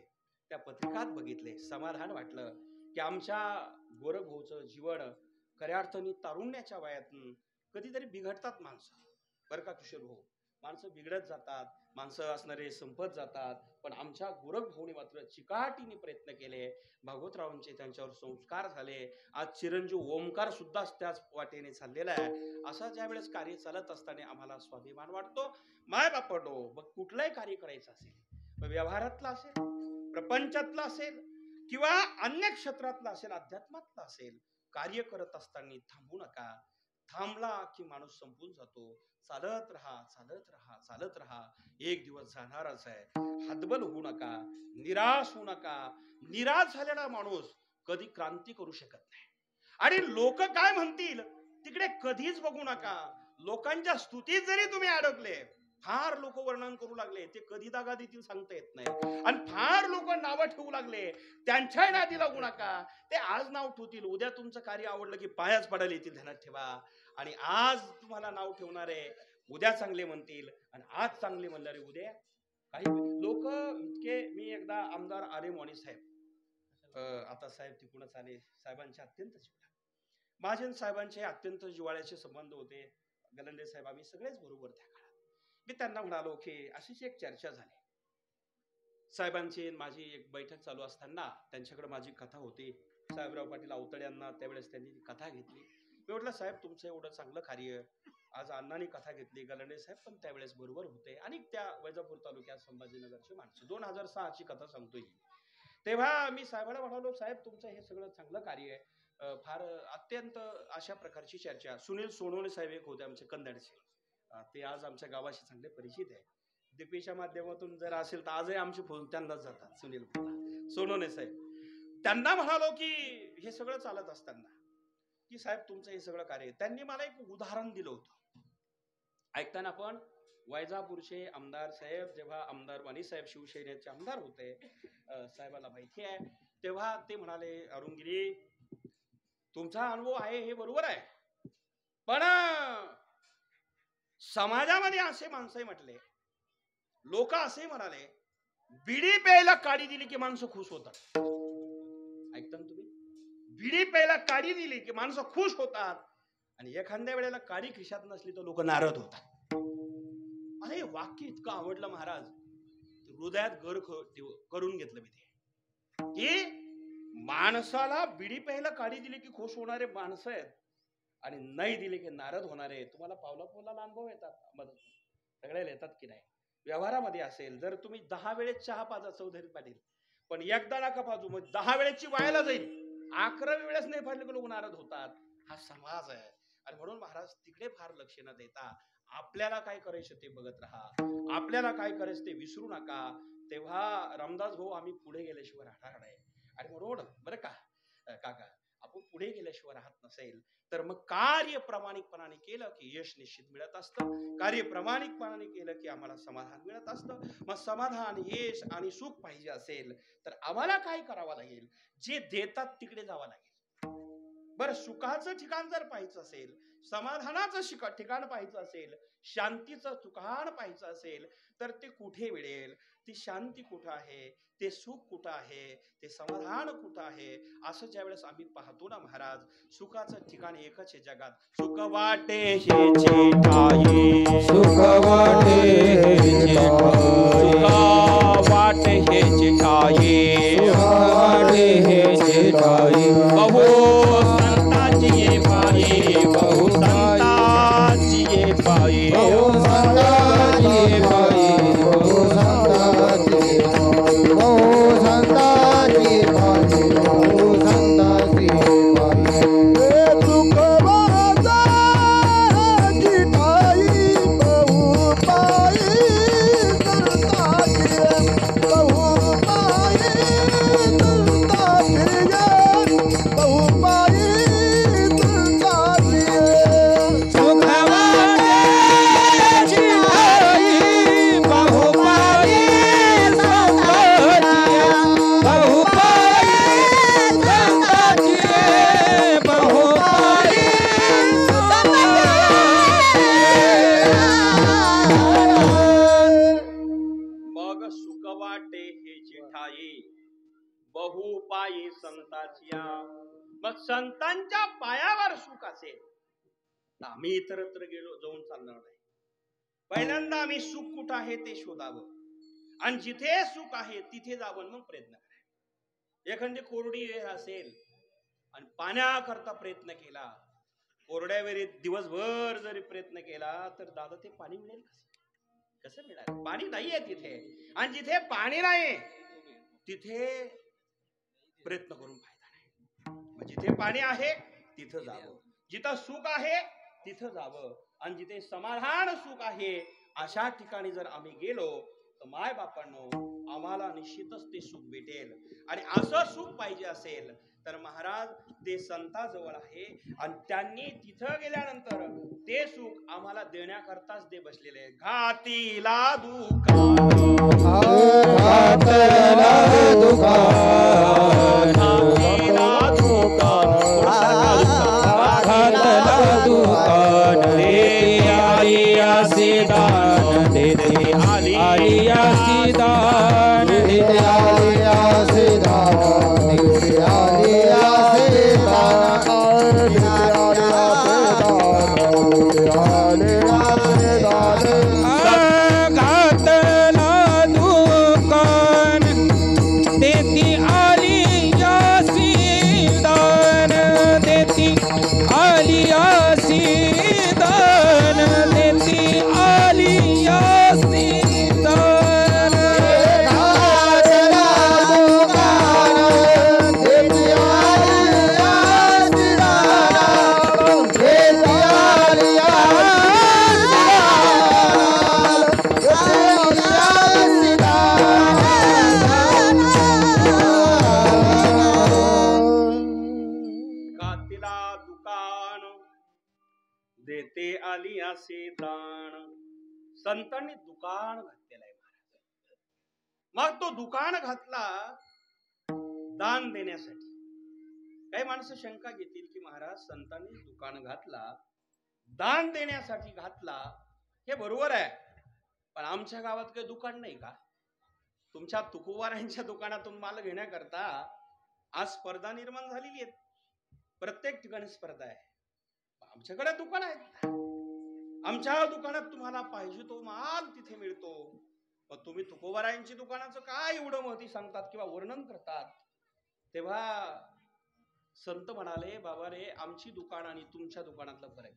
त्या पत्रिकात बघितले, समाधान वाटलं की आमच्या गोरख भाऊचं जीवन खऱ्या अर्थाने तारुण्याच्या वयातून कधीतरी बिघडतात माणसं, बरं का किशोर भाऊ, माणसं बिघडत जातात, माणसं असणारे संपत जातात. पण आमच्या गोरख भाऊने मात्र चिकाटीने प्रयत्न केले. भागवतरावांचे त्यांच्यावर संस्कार झाले. आज चिरंजीव ओमकार सुद्धा त्याच वाटेने चाललेला आहे. असं ज्या वेळेस कार्य चालत असताना आम्हाला स्वाभिमान वाटतो. माय बापडो, मग कुठलंही कार्य करायचं असेल, व्यवहारातलं असेल, प्रपंचातलं असेल किंवा अन्य क्षेत्रातलं असेल, अध्यात्मातलं असेल, कार्य करत असताना थांबू नका. थांबला की माणूस संपून जातो. चालत राहा, चालत राहा, चालत राहा. एक दिवस जाणारच आहे. हतबल होऊ नका, निराश होऊ नका. निराश झालेला माणूस कधी क्रांती करू शकत नाही. आणि लोक काय म्हणतील तिकडे कधीच बघू नका. लोकांच्या स्तुतीत जरी तुम्ही अडकले, फार लोक वर्णन करू लागले, ते कधी दागा देतील सांगता येत नाही. आणि फार लोक नावं ठेवू लागले, त्यांच्या नादी लागू नका. ते आज नाव ठेवतील, उद्या तुमचं कार्य आवडलं की पायाच पडायला येतील. ध्यानात ठेवा. आणि आज तुम्हाला नाव ठेवणारे उद्या चांगले म्हणतील, आणि आज चांगले म्हणणारे उद्या काही लोक इतके. मी एकदा आमदार आले मोनी साहेब, आता साहेब तिकडूनच आले, साहेबांचे अत्यंत जिव्हाळा, महाजन साहेबांचे अत्यंत जिव्हाळ्याचे संबंध होते. गलंडे साहेब आम्ही सगळेच बरोबर त्या काळात. मी त्यांना म्हणालो की अशीच एक चर्चा झाली. साहेबांची माझी एक बैठक चालू असताना त्यांच्याकडे माझी कथा होती. साहेबराव पाटील अवतडे यांना त्यावेळेस त्यांनी कथा घेतली. मी म्हटलं साहेब तुमचं एवढं चांगलं कार्य, आज अण्णांनी कथा घेतली, गलंडे साहेब पण त्यावेळेस बरोबर होते, आणि त्या वैजापूर तालुक्यात संभाजीनगरची माणसं. 2006 ची कथा सांगतोय. तेव्हा मी साहेबांना म्हणालो साहेब तुमचं हे सगळं चांगलं कार्य आहे, फार अत्यंत अशा प्रकारची चर्चा. सुनील सोनवणे साहेब एक होते आमचे कन्नडचे, ते आज आमच्या गावाशी चांगले परिचित आहे. दीपीच्या माध्यमातून जर असेल तर आजही आमचे फोन त्यांनाच जातात. सुनील सोनवणे साहेब, त्यांना म्हणालो की हे सगळं चालत असताना की साहेब तुमचं हे सगळं कार्य, त्यांनी मला एक उदाहरण दिलं होतं. ऐकताना आपण वैजापूरचे आमदार साहेब जेव्हा आमदार वाणी साहेब शिवसेनेचे आमदार होते, साहेबाला माहिती आहे, तेव्हा ते म्हणाले अरुणगिरी तुमचा अनुभव आहे हे बरोबर आहे, पण समाजामध्ये असे माणसं म्हटले, लोक असे म्हणाले बिडी प्यायला काडी दिली की माणसं खुश होतात. ऐकता ना तुम्ही, बिडी प्यायला काडी दिली की माणसं खुश होतात आणि एखाद्या वेळेला काडी खिशात नसली तर लोक नाराज होतात. अरे वाक्य इतकं आवडलं महाराज, हृदयात घर करून घेतलं मी ते, की माणसाला बिडी प्यायला काडी दिली की खुश होणारे माणसं आहेत आणि नाही दिले की नाराज होणारे. तुम्हाला पावला पावलाला अनुभव येतात, सगळ्याला येतात की नाही. व्यवहारामध्ये असेल, जर तुम्ही 10 वेळेस चहा पाजा चौधरी पाटील, पण एकदा नका पाजू, मग 10 वेळेसची वायाला जाईल, 11व्या वेळेस नाही फाडले की लोक नाराज होतात. हा समाज आहे. आणि म्हणून महाराज तिकडे फार लक्ष न देता आपल्याला काय करायचं ते बघत राहा, आपल्याला काय करायचं ते विसरू नका. तेव्हा रामदास भाऊ आम्ही पुढे गेल्याशिवाय राहणार नाही. आणि म्हणून बरं का काका, आपण पुढे गेल्याशिवाय राहत नसेल तर मग कार्य प्रामाणिकपणाने केलं की यश निश्चित मिळत असतं. कार्य प्रामाणिकपणाने केलं की आम्हाला समाधान मिळत असतं. मग समाधान, यश आणि सुख पाहिजे असेल तर आम्हाला काय करावं लागेल, जे देतात तिकडे जावं लागेल. बरं, सुखाचं ठिकाण जर पाहायचं असेल, समाधानाचं ठिकाण पाहायचं असेल, शांतीचं ठिकाण पाहायचं असेल तर ते कुठे मिळेल, ती शांती कुठं आहे, ते सुख कुठं आहे, ते समाधान कुठं आहे, असं ज्या वेळेस आम्ही पाहतो ना महाराज, सुखाचं ठिकाण एकच आहे जगात. सुख वाटे हे जेठाई, सुख वाटे हे जेठाई, सुख वाटे हे जेठाई, सुख वाटे हे जेठाई. बहु संतांची ये पायी, बहु संतांची ये पायी, बहु संतांची पायी, बहु संतांची पायी, बहु संतांची पायी, बहु संतांची पायी. हे तुकोबाचा जिठाई, बहु पायी संतांची, बहु पायी संतांची, बहु पायी संतांची. सुख वाटे जेठाई, बहुपाई संताची, बहुपाई संताची, बहुपाई मग सुख वाटे हे जेठाई, बहुपायी संताचिया. मग संतांच्या पायावर सुख असेल तर आम्ही इतरत्र गेलो जाऊन चालणार नाही. पहिल्यांदा आम्ही सुख कुठं आहे ते शोधावं आणि जिथे सुख आहे तिथे जावं, मग प्रयत्न करायचा. एखादी कोरडी वेळ असेल आणि पाण्याकरता प्रयत्न केला, कोरड्या वेळेत दिवसभर जरी प्रयत्न केला तर दादा ते पाणी मिळेल कसं मिळालं? पाणी नाहीये तिथे, आणि जिथे पाणी नाही तिथे प्रयत्न करून फायदा नाही. जिथे पाणी आहे तिथं जावं, जिथं सुख आहे तिथं जावं, आणि जिथे समाधान सुख आहे अशा ठिकाणी जर आम्ही गेलो तर माय बापांनो आम्हाला निश्चितच ते सुख भेटेल. आणि असं सुख पाहिजे असेल तर महाराज ते संताजवळ आहे, आणि त्यांनी तिथं गेल्यानंतर ते सुख आम्हाला देण्याकरताच ते बसलेले आहे. घातीला दुकान, घातला दुकान, घातीला दुकान, घातला दुकान, देते आलिया सीदान, देते आलिया सीदान, देते आलिया सीदान, देते आलिया सीदान, देते आलिया सीदान, देते आलिया सीदान. घातला दुकान, देती आलिया सीदान, देती आलिया सीदान, देती आलिया सीदान. घातला असे दान. संतांनी दुकान घातलेलं आहे महाराज. मग तो दुकान घातला दान देण्यासाठी. काही माणसं शंका घेतील की महाराज संतांनी दुकान घातला दान देण्यासाठी घातला, हे बरोबर आहे, पण आमच्या गावात काही दुकान नाही का? तुमच्या तुकोबारायांच्या दुकानातून माल घेण्याकरता आज स्पर्धा निर्माण झालेली आहे. प्रत्येक ठिकाणी स्पर्धा आहे. आमच्याकडे दुकान आहेत. आमच्या दुकानात तुम्हाला पाहिजे तो माल तिथे मिळतो. मग तुम्ही तुकोबारायांची दुकानाचं काय एवढं महती सांगतात किंवा वर्णन करतात? तेव्हा संत म्हणाले, बाबा रे, आमची दुकान आणि तुमच्या दुकानातला फरक आहे.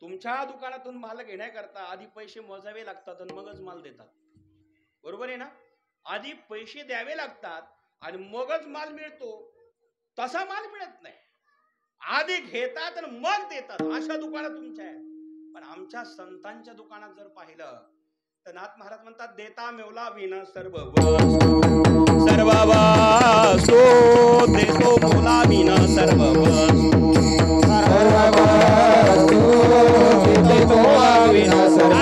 तुमच्या दुकानातून माल घेण्याकरता आधी पैसे मोजावे लागतात आणि मगच माल देतात. बरोबर आहे ना? आधी पैसे द्यावे लागतात आणि मगच माल मिळतो. तसा माल मिळत नाही. आधी घेतात आणि मग देतात. अशा दुकानात तुमच्या आहेत. पण आमच्या संतांच्या दुकानात जर पाहिलं तर नाथ महाराज म्हणतात, देता मेवला विना सर्व वस्तू, सर्व वस्तू देतो मोला विना सर्व वस्तू, सर्व वस्तू देतो विना सर्व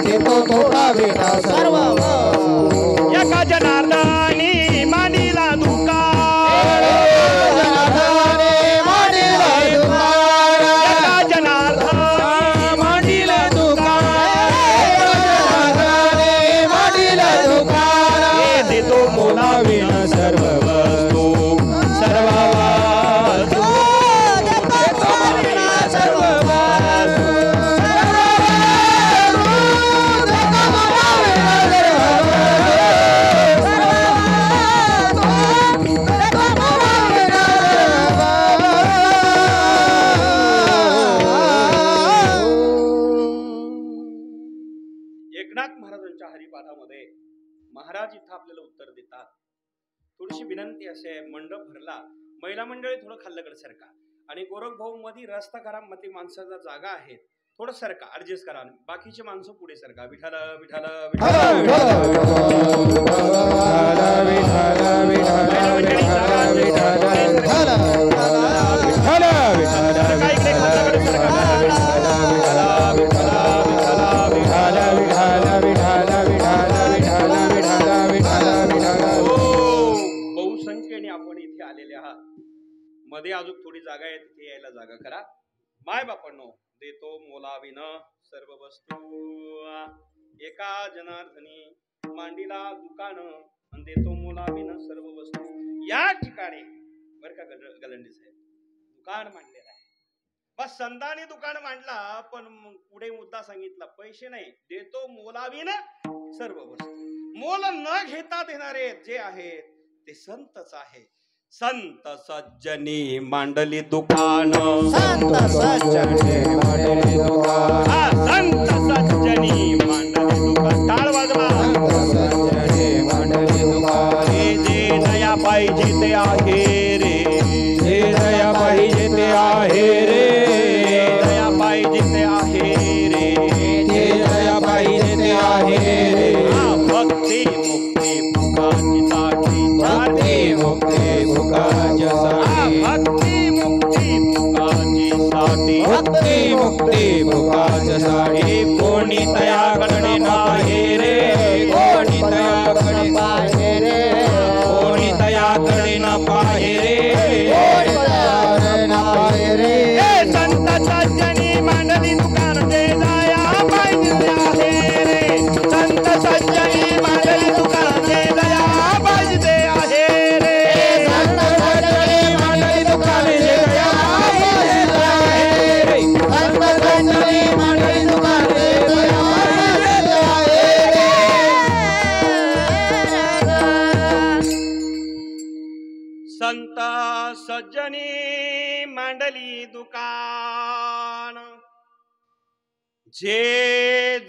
देतो थोडा विना सर्व. एका जनार्दनी मांडीला दुकान, एका जनार्दनी मांडीला दुकान, हे देतो मोला विना सर्व वस्तू, सर्व वस्तू देतो विना सर्व वस्तू. एकनाथ महाराजांच्या हरिपाठामध्ये महाराज इथं आपल्याला उत्तर देतात. थोडीशी विनंती असे, मंडप भरला, महिला मंडळी थोडं खाल्लकडे सरका, आणि गोरख भाऊ मध्ये रस्ता करा, मध्ये माणसाचा जागा आहे, थोडं सरका, ऍडजस्ट करा. बाकीचे माणसं पुढे सरका. विठाल विठाल बहुसंख्येने आपण इथे आलेले आहात. मध्ये अजून थोडी जागा आहे, तिथे यायला जागा करा. माय बापांनो, देतो मोलाविन सर्व वस्तू, एका जनार्दनी मांडीला दुकान, देतो मोलाविन सर्व वस्तू. या ठिकाणी बर का गलंडी साहेब दुकान मांडलेलं आहे. बस संतांनी दुकान मांडला, पण पुढे मुद्दा सांगितला, पैसे नाही, देतो मोलाविन सर्व वस्तू. मोल न घेता देणारे जे आहेत ते संतच आहे. संत सज्जनी मांडली दुकान, संत सज्जनी मांडली दुकान, संत सज्जनी मांडली दुकान. टाळ वाजवा. संत सज्जनी मांडली दुकान, जे दया पाहिजे ते आहे रे, जे दया पाहिजे ते आहे रे, दया पाहिजे ते आहे रे, जे दया पाहिजे ते आहे रे. भक्ती मुक्ती फुकाची साठी, भक्ती मुक्ती फुकाच्यासाठी, भक्ती मुक्ती फुकाची साठी, भक्ती मुक्ती फुकाच्यासाठी. कोणी तयाकडे नाही रे, कोणी तयाकडे पाहे रे, कोणी तयाकडे न पाहे रे, ना पाहे रे. संत सज्जनी मांडली दुकान, जे दया पाहिजे ते आहे रे. संत सज्जनी मांडली दुकान, जे दया पाहिजे ते आहे रे. संत सज्जनी मांडली दुकान, जे दया पाहिजे ते आहे रे. संत सज्जनी मांडली दुकान, जे दया पाहिजे ते आहे रे. संत सज्जनी मांडली दुकान, जे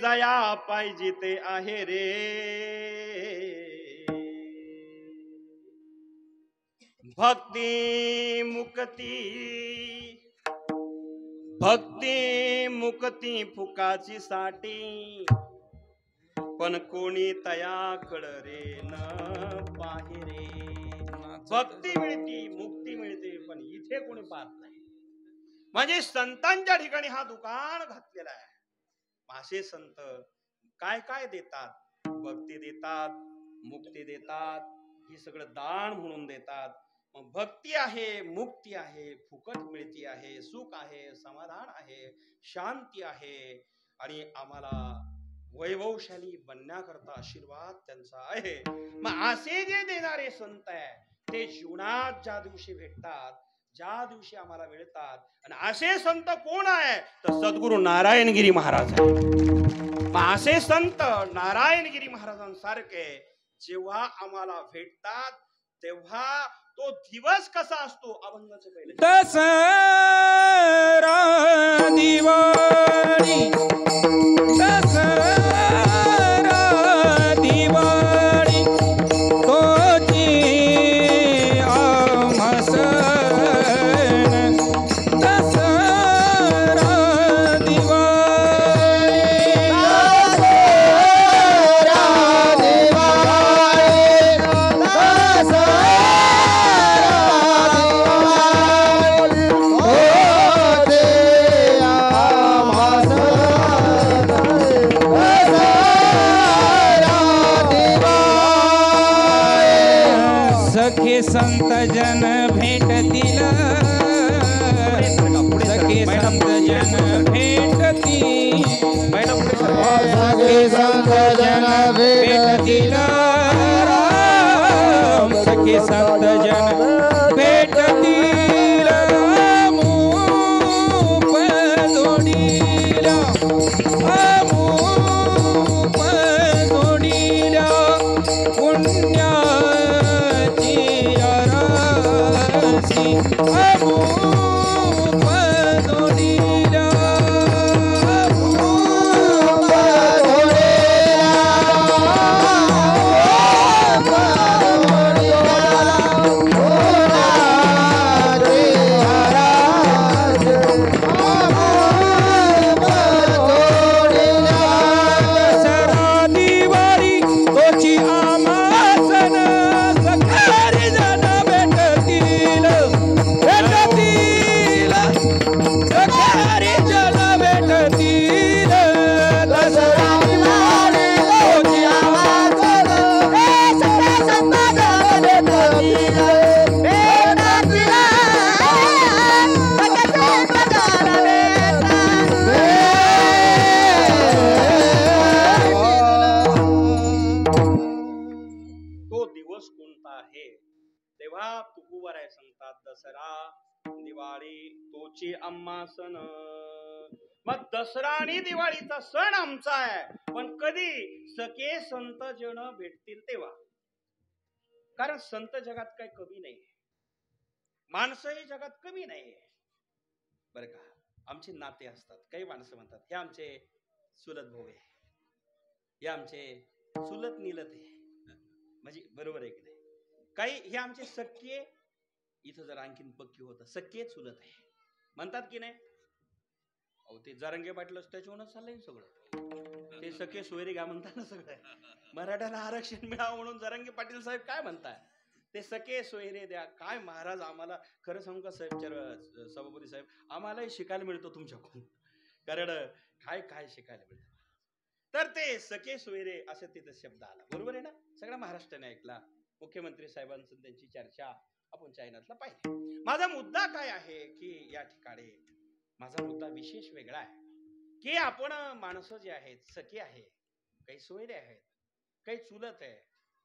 जया पाहिजे ते आहे रे. भक्ती मुक्ती फुकाची साठी, पण कोणी तयाकड रे न पाहे रे. भक्ती मिळती, मुक्ती मिळते, पण इथे कोणी पाहत नाही. म्हणजे संतांच्या ठिकाणी हा दुकान घातलेला आहे. असे संत काय काय देतात? भक्ती देतात, मुक्ती देतात, हे सगळं दान म्हणून देतात. मग भक्ती आहे, मुक्ती आहे, फुकट मिळती आहे, सुख आहे, समाधान आहे, शांती आहे आणि आम्हाला वैभवशाली बनण्याकरता आशीर्वाद त्यांचा आहे. मग असे जे देणारे संत आहे ते जीवनात ज्या दिवशी भेटतात, ज्या दिवशी आम्हाला मिळतात, आणि असे संत कोण आहे तर सद्गुरु नारायणगिरी महाराज आहे. मग असे संत नारायणगिरी महाराजांसारखे जेव्हा आम्हाला भेटतात तेव्हा तो दिवस कसा असतो अभंगाचं पहिलं दसरा दिवाळी दसरा दिवाळी तोची आम्हा सण दसरा दिवाळी सखे संत जन भेटतील सखे संत जन भेटतील सखे संत जन भेटतील राम सखे संत जन भेटतील मूप जोडीला मूप जोडीला पुण्याची अरसी अमूप जोडीला मग दसरा आणि दिवाळीचा सण आमचा आहे, पण कधी सखे संत जन भेटतील तेव्हा. कारण संत जगात काही कमी नाही, माणसंही जगात कमी नाही बरं का. आमचे नाते असतात, काही माणसं म्हणतात हे आमचे चुलत भाऊ आहे, हे आमचे चुलत निलत आहे, म्हणजे बरोबर आहे की नाही. काही हे आमचे सख्खे, इथं जर आणखीन पक्की होतं सख्खे चुलत आहे म्हणतात की नाही. अहो ते जरांगे पाटील त्याच्यावरच चाललंय सगळं, ते सखे सोयरे घ्या म्हणतात ना सगळं. मराठ्याला आरक्षण मिळावं म्हणून जरांगे पाटील साहेब काय म्हणताय, ते सखे सोयरे द्या. काय महाराज, आम्हाला खरं सांगू का साहेब, सभापती साहेब, आम्हालाही शिकायला मिळतो तुमच्याकडून, कारण काय काय शिकायला मिळतं. तर ते सखे सोयरे असं तिथं शब्द आला, बरोबर आहे ना, सगळ्या महाराष्ट्राने ऐकला. मुख्यमंत्री साहेबांचं त्यांची चर्चा आपण चॅनलला पाहिली. माझा मुद्दा काय आहे की या ठिकाणी माझा मुद्दा विशेष वेगळा आहे की आपण माणसं जे आहेत सखे आहे, काही सोयरे आहेत, काही चुलत आहे,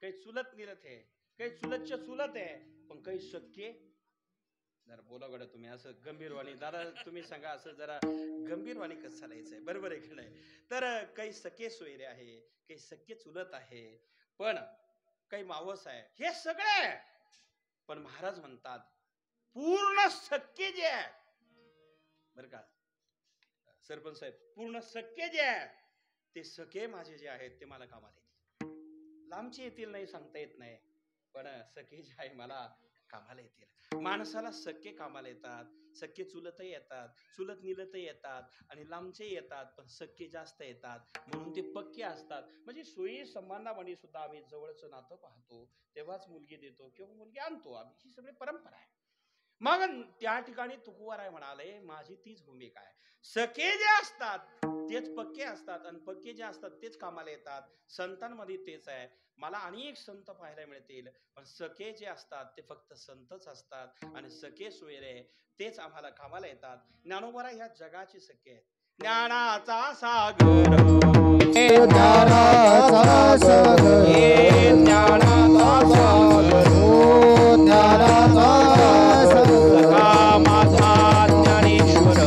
काही चुलत निलत आहे, काही चुलतच्या चुलत आहे, पण काही सख्खे. जरा बोला गड्या तुम्ही असं गंभीरवाणी, दादा तुम्ही सांगा असं जरा गंभीरवाणी कसं चालायचं आहे, बरोबर आहे की नाही. तर काही सखे सोयरे आहे, काही सख्खे चुलत आहे, पण काही मावस आहे, हे सगळे. पण महाराज म्हणतात पूर्ण सख्खे जे आहे बर का सरपंच साहेब, पूर्ण सख्खे जे आहे ते सखे माझे जे आहेत ते मला कामाला येतील. लांबचे येतील नाही सांगता येत नाही, पण सखे जे आहे मला कामाला येतील. माणसाला सख्खे कामाला येतात, सख्खे चुलतही येतात, चुलत निलतही येतात आणि लांबचे येतात, पण सख्खे जास्त येतात म्हणून ते पक्के असतात. म्हणजे सोयी संबंधामध्ये सुद्धा आम्ही जवळचं नातं पाहतो, तेव्हाच मुलगी देतो किंवा मुलगी आणतो आम्ही, ही सगळी परंपरा आहे. मग त्या ठिकाणी तुकोबाराय म्हणाले माझी तीच भूमिका आहे. सखे जे असतात तेच पक्के असतात आणि पक्के जे असतात तेच कामाला येतात. संतांमध्ये तेच आहे. मला अनेक संत पाहायला मिळतील, पण सखे जे असतात ते फक्त संतच असतात आणि सखे सोयरे तेच आम्हाला कामाला येतात. ज्ञानोबराय ह्या जगाचे सखे आहेत. ज्ञानाचा सागर हे ज्ञानाचा सागर, हे ज्ञानाचा सागर, हो ज्ञानाचा सागर, सखा माझा ज्ञानेश्वर,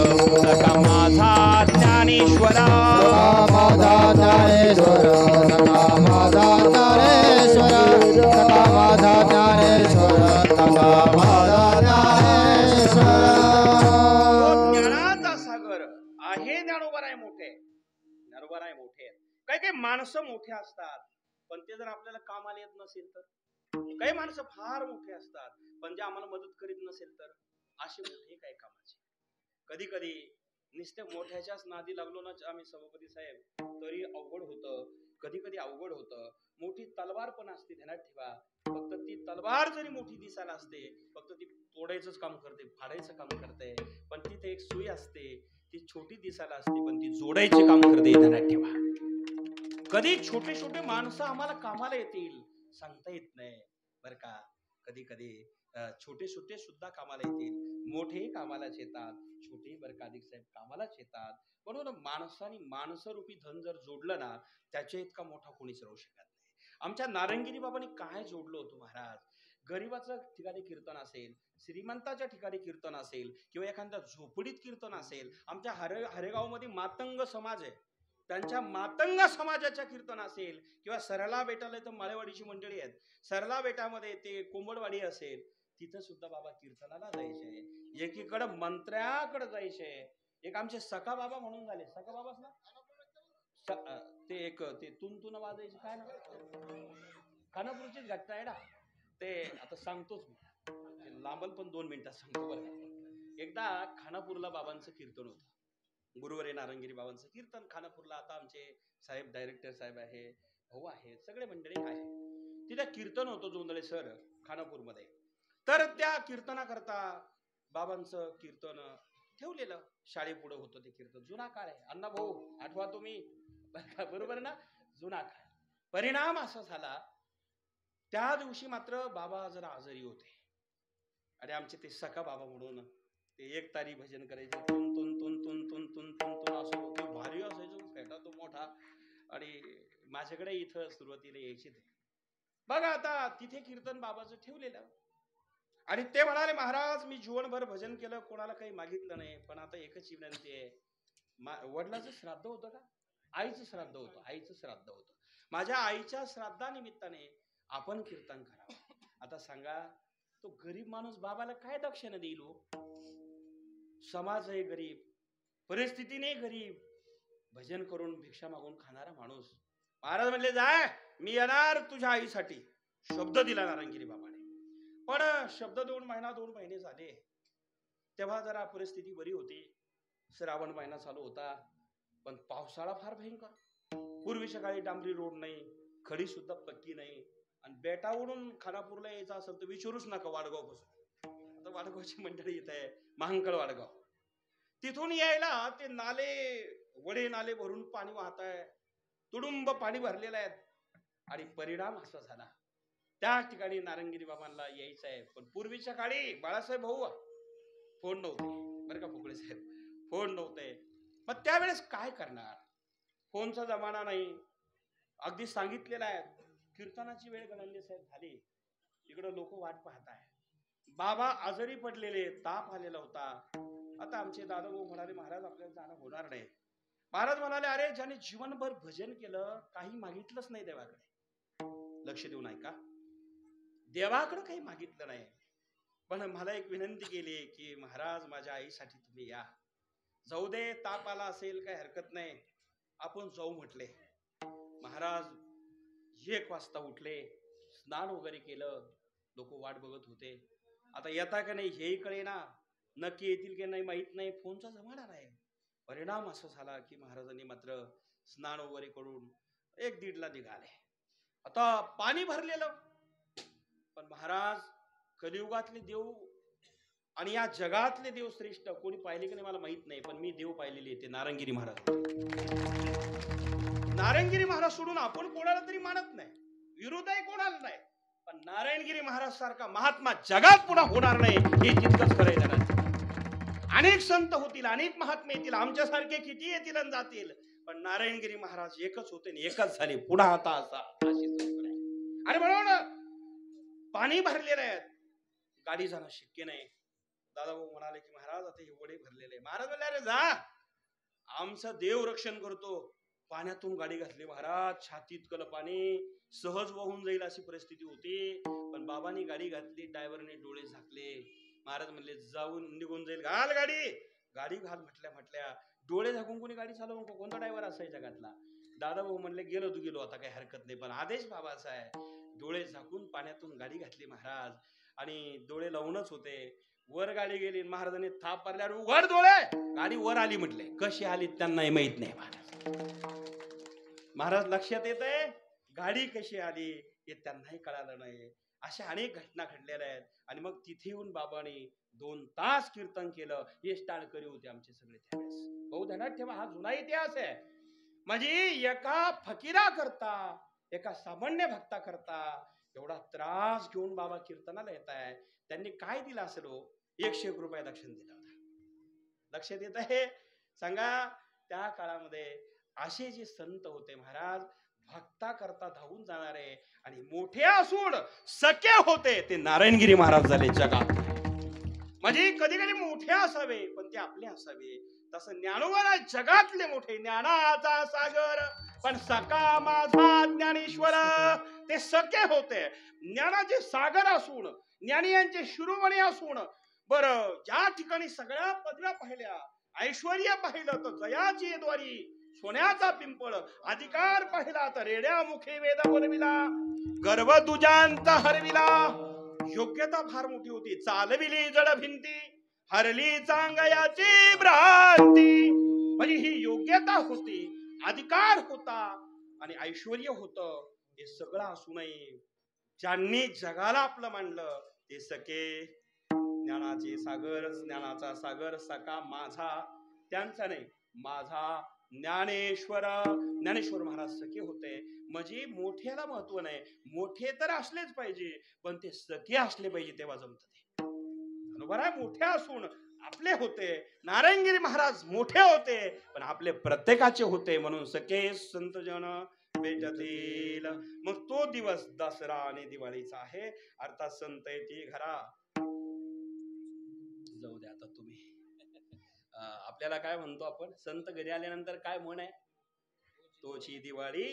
सखा माझा ज्ञानेश्वर, सखा माझा ज्ञानेश्वर, सखा माझा ज्ञानेश्वर, सखा माझा ज्ञानेश्वर, सखा माझा ज्ञानेश्वर. तो ज्ञानाचा सागर आहे. ज्ञानोबराय मोठे, ज्ञानोबराय मोठे. काही काही माणसं मोठे असतात, पण ते जर आपल्याला कामाला येत नसेल तर. काही माणसं फार मोठे असतात, पण जे आम्हाला मदत करीत नसेल तर. असे मोठे काही कामाचे. कधी कधी नुसते मोठ्याच्याच नादी लागलो ना आम्ही सभापती साहेब, तरी अवघड होतं. कधी कधी अवघड होतं. मोठी तलवार पण असते, ध्यानात ठेवा. फक्त ती तलवार जरी मोठी दिसायला असते, फक्त ती तोडायचंच काम करते, फाडायचं काम करते, पण तिथे एक सुई असते, ती छोटी दिसायला असते, पण ती जोडायचे काम करते, ध्यानात ठेवा. कधी छोटे छोटे माणसं आम्हाला कामाला येतील सांगता येत नाही बर का. कधी कधी छोटे छोटे सुद्धा कामाला येतील, मोठे कामालाच येतात, छोटे बर का अधिक साहेब कामालाच येतात. म्हणून माणसाने माणसरूपी धन जर जोडलं ना, त्याच्या इतका मोठा कोणीच राहू शकत नाही. आमच्या नारंगिरी बाबांनी काय जोडलं होतं महाराज. गरीबाचं ठिकाणी कीर्तन असेल, श्रीमंताच्या ठिकाणी कीर्तन असेल, किंवा एखाद्या झोपडीत कीर्तन असेल. आमच्या हरेगावमध्ये मातंग समाज आहे, त्यांच्या मातंग समाजाच्या कीर्तन असेल, किंवा सरला बेटाला तर माळेवाडीची मंडळी आहेत, सरला बेटामध्ये ते कोंबडवाडी असेल, तिथं सुद्धा बाबा कीर्तनाला जायचे. एकीकडे मंत्र्याकडे जायचे. एक आमचे सखा बाबा म्हणून झाले, सखा बाबाच ना ते एक ते तुन वाजायचे, काय ना खानापूरचीच घटना आहे ना ते. आता सांगतोच मी, लांबल पण 2 मिनिटात सांगतो बरं का. एकदा खानापूरला बाबांचं कीर्तन होतं, गुरुवारी नारंगिरी बाबांचं कीर्तन खानापूरला. आता आमचे साहेब डायरेक्टर साहेब आहे, भाऊ आहे, सगळे मंडळी आहे. तिथे कीर्तन होतं जोंधळे सर खानापूरमध्ये. तर त्या कीर्तनाकरता बाबांचं कीर्तन ठेवलेलं, शाळेपुढं होतं ते कीर्तन. जुना काळ आहे अण्णा भाऊ, आठवा तुम्ही बरोबर ना, जुना काळ. परिणाम असा झाला, त्या दिवशी मात्र बाबा जरा आजारी होते. आणि आमचे ते सखा बाबा म्हणून ते एक तारी भजन करायचे, तुन तुन तुन तुन तुन तुन तुन तुन असं ते भारी असायचं, फेटा तो मोठा. आणि माझ्याकडे इथं सुरुवातीला यायचे ते. बघा आता तिथे कीर्तन बाबाचं ठेवलेलं, आणि ते म्हणाले महाराज मी जीवनभर भजन केलं, कोणाला काही मागितलं नाही, पण आता एकच विनंती आहे. वडिलाचं श्राद्ध होतं का, आईचं श्राद्ध होतं, आईचं श्राद्ध होतं. माझ्या आईच्या श्राद्धानिमित्ताने आपण कीर्तन करावं. आता सांगा, तो गरीब माणूस बाबाला काय दक्षिणा देईल हो? समाज आहे गरीब, परिस्थितीने गरीब, भजन करून भिक्षा मागून खाणारा माणूस. महाराज म्हणले जाय, मी येणार तुझ्या आईसाठी. शब्द दिला नारंगिरी बाबाने. पण शब्द 2 महिने झाले, तेव्हा जरा परिस्थिती बरी होती. श्रावण महिना चालू होता, पण पावसाळा फार भयंकर. पूर्वीच्या काळी डांबरी रोड नाही, खडी सुद्धा पक्की नाही, आणि बेटावरून खानापूरला यायचं असेल तर विचारूच नका वाडगाव पासून. आता वाडगावची मंडळी येत आहे, महांकळ वाडगाव, तिथून यायला ते नाले, वडे नाले भरून पाणी वाहत आहे, तुडुंब पाणी भरलेलं आहे. आणि परिणाम असा झाला, त्या ठिकाणी नारंगिरी बाबांना यायचं आहे, पण पूर्वीच्या काळी बाळासाहेब भाऊ फोन नव्हते बरं का, फुकळे साहेब फोन नव्हते. मग त्यावेळेस काय करणार, फोनचा जमाना नाही. अगदी सांगितलेला आहे, कीर्तनाची वेळ गणल्य साहेब झाली, इकडं लोक वाट पाहत आहे. बाबा आजारी पडलेले, ताप आलेला होता. आता आमचे दादा भाऊ म्हणाले महाराज आपल्याला जाणं होणार नाही. महाराज म्हणाले अरे ज्याने जीवनभर भजन केलं, काही मागितलंच नाही देवाकडे, लक्ष देऊन ऐका, देवाकडे काही मागितलं नाही, पण मला एक विनंती केली की महाराज माझ्या आईसाठी तुम्ही या. जाऊ दे, ताप आला असेल काही हरकत नाही, आपण जाऊ म्हटले. महाराज 1 वाजता उठले, स्नान वगैरे केलं, लोक वाट बघत होते. आता येता का नाही हेही कळेना, नक्की येतील की नाही माहित नाही, फोनचा जमाना नाही. परिणाम असा झाला की महाराजांनी मात्र स्नान वगैरे करून 1-1:30 ला निघाले. आता पाणी भरलेलं, पण महाराज कलियुगातले देव आणि या जगातले देव श्रेष्ठ कोणी पाहिले की नाही मला माहित नाही, पण मी देव पाहिलेले आहे ते नारंगिरी महाराज. नारायणगिरी महाराज सोडून आपण कोणाला तरी मानत नाही, विरोधही कोणाला नाही, पण नारायणगिरी महाराज सारखा महात्मा जगात पुन्हा होणार नाही हे तितकंच खरंय. जरा अनेक संत होतील, अनेक महात्मे येतील, आमच्यासारखे किती येतील आणि जातील, पण नारायणगिरी महाराज एकच होते आणि एकच झाले पुन्हा आता असा. अरे म्हणून पाणी भरलेलं आहे, गाडी जाणं शक्य नाही. दादाभाऊ म्हणाले की महाराज आता हे वडे भरलेले. महाराज म्हणले अरे जा, आमचं देव रक्षण करतो. पाण्यातून गाडी घातली महाराज, छातीत कल पाणी, सहज वाहून जाईल अशी परिस्थिती होती, पण बाबांनी गाडी घातली, ड्रायव्हरने डोळे झाकले. महाराज म्हणले जाऊन निघून जाईल, घाल गाडी. गाडी घाल म्हटल्या डोळे झाकून कोणी गाडी चालवू नको, कोणता ड्रायव्हर असाय जगातला. दादाभाऊ म्हणले गेलो तू गेलो, आता काही हरकत नाही, पण आदेश बाबाचा आहे. डोळे झाकून पाण्यातून गाडी घातली महाराज, आणि डोळे लावूनच होते. वर गाडी गेली, महाराजांनी थाप मारल्यावर उघड डोळे, गाडी वर आली. म्हटले कशी आली त्यांनाही माहित नाही. महाराज लक्षात येत आहे गाडी कशी आली हे त्यांनाही कळालं नाही. अशा अनेक घटना घडलेल्या आहेत. आणि मग तिथे येऊन बाबांनी 2 तास कीर्तन केलं. हे टाळकरी होते आमचे सगळे त्यावेळेस. भाऊ ध्यानात ठेवा, हा जुना इतिहास आहे. म्हणजे एका फकीरा करता, एका सामान्य भक्ता करता एवढा त्रास घेऊन बाबा कीर्तनाला येत आहे. त्यांनी काय दिलं असेल हो? 101 रुपये दक्षिण दिला होता. लक्षात येत आहे? सांगा, त्या काळामध्ये असे जे संत होते महाराज, भक्ता करता धावून जाणारे आणि मोठे असून सखे होते, ते नारायणगिरी महाराज झाले जगात. म्हणजे कधी कधी मोठे असावे पण ते आपले असावे. तसं ज्ञानोबा जगातले मोठे, ज्ञानाचा सागर पण सखा माझा ज्ञानेश्वर, ते सखे होते. ज्ञानाचे सागर असून, ज्ञानी यांचे शिरोमणी असून, बरं ज्या ठिकाणी सगळ्या पदव्या पाहिल्या, ऐश्वर्य पाहिलं तर जयाची द्वारी, सोन्याचा पिंपळ, अधिकार पाहिला तर रेड्या मुखे वेद बोलविला, गर्व तुझ्यांचा हरविला. योग्यता फार मोठी होती. चालविली जड भिंती, हरली चांगयाची भ्रांती. म्हणजे ही योग्यता होती, अधिकार होता आणि ऐश्वर्य होतं. हे सगळं असूनही ज्यांनी जगाला आपलं मांडलं ते सखे, ज्ञानाचे सागर, ज्ञानाचा सागर सखा माझा, त्यांचा नाही माझा ज्ञानेश्वर. ज्ञानेश्वर महाराज सखे होते. म्हणजे मोठ्याला महत्व नाही, मोठे तर असलेच पाहिजे, पण ते सखे असले पाहिजे तेव्हा जमत ते. बरोबर आहे? मोठे असून आपले होते. नारायणगिरी महाराज मोठे होते पण आपले प्रत्येकाचे होते, म्हणून सखे संत जन भेटतील. मग तो दिवस दसरा आणि दिवाळीचा आहे. अर्थात संत येते घरा. जाऊ द्या आता तुम्ही, आपल्याला काय म्हणतो आपण, संत घरी आल्यानंतर काय म्हण आहे, तोची दिवाळी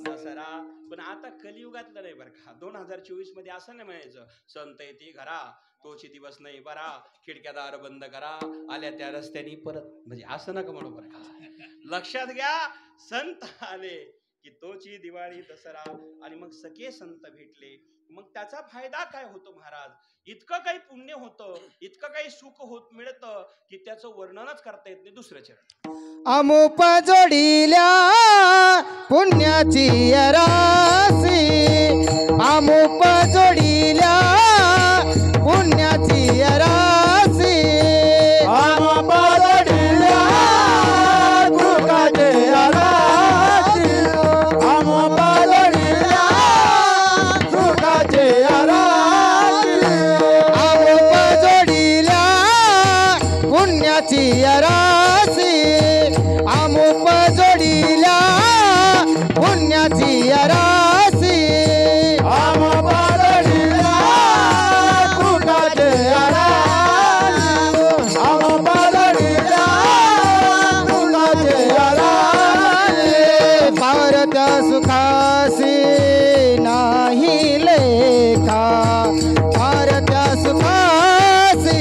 दसरा. पण आता कलियुगातलं नाही बरं का. 2024 मध्ये असं नाही म्हणायचं संत येते घरा, तोची दिवस नाही बरा, खिडक्या दार बंद करा, आल्या त्या रस्त्याने परत. म्हणजे असं नका म्हणू बरं का. लक्षात घ्या, संत आले की तोची दिवाळी दसरा. आणि मग सखे संत भेटले, मग त्याचा फायदा काय होतो महाराज? इतकं काही पुण्य होतं, इतकं काही सुख होत मिळतं की त्याचं वर्णनच करता येत नाही. दुसरं चरण, अमुप जोडिल्या पुण्याची राशी, अमुप जोडिल्या पुण्याची राशी, अमुप जोडिल्या कृपाचे राशी, अमुप जोडिल्या सुखाचे राशी, अमुप जोडिल्या पुण्याची राशी, अमुप जोडिल्या पुण्याची राशी, अमुप जोडिल्या सुखाचे राशी, अमुप जोडिल्या सुखाचे राशी. भारत सुखासी नाही लेखा, भारत सुखासी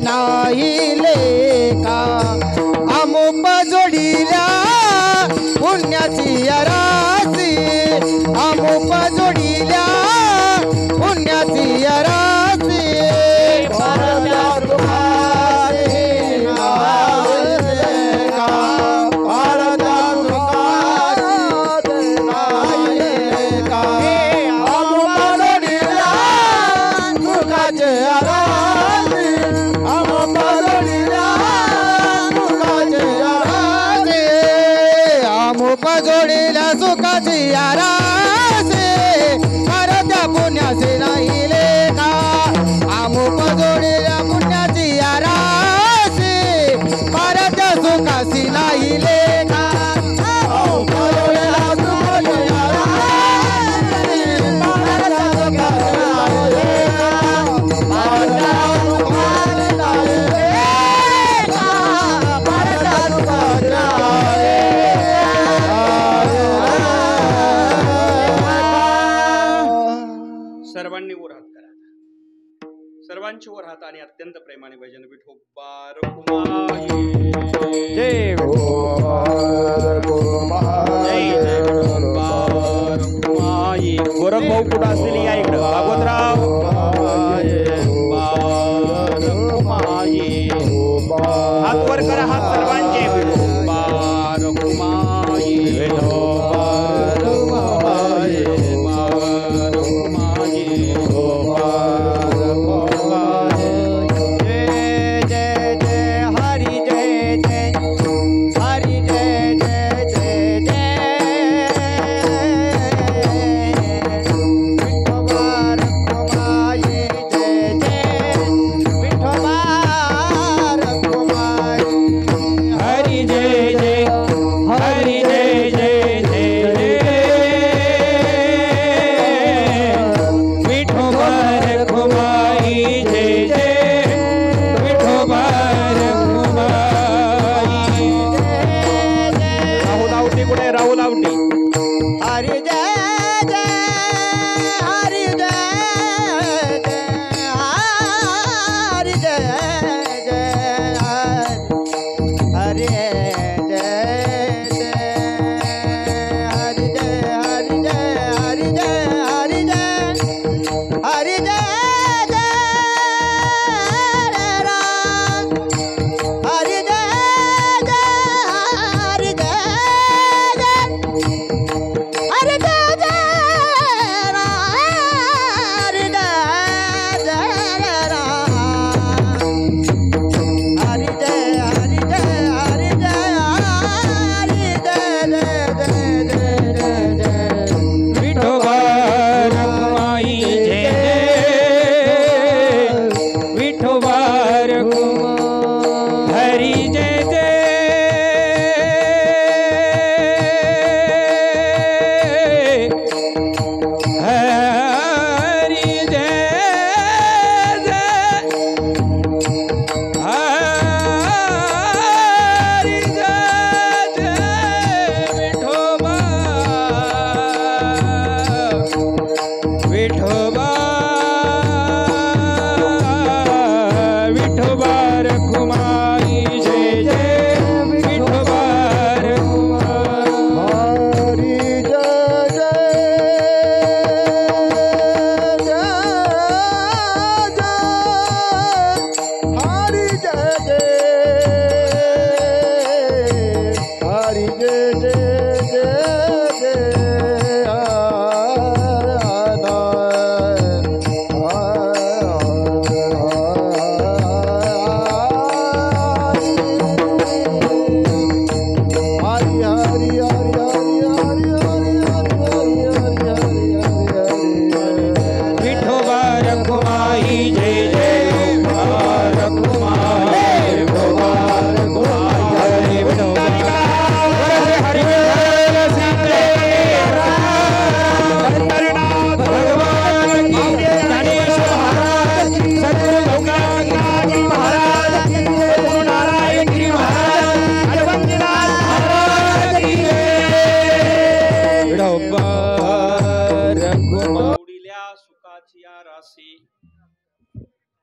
नाही लेखा, अमुप जोडिल्या पुण्याची राशी, अमुप जोडिल्या पुण्याची राशी. भारत सुखासी नाही लेखा, भारत सुखासी नाही लेखा, अमुप जोडिल्या सुखाचे राशी, सर्वांच्या वर हात आणि अत्यंत प्रेमाने भजन विठोबा रखुमाई. जय विठोबा जय जय विठोबा रखुमाई. गोरख भाऊ कुठं असतील या इकडं. भागवतराव रखुमाई. हात वर करा हात सर्वांचे. विठोबा रखुमाई. विठोबा रखुमाई.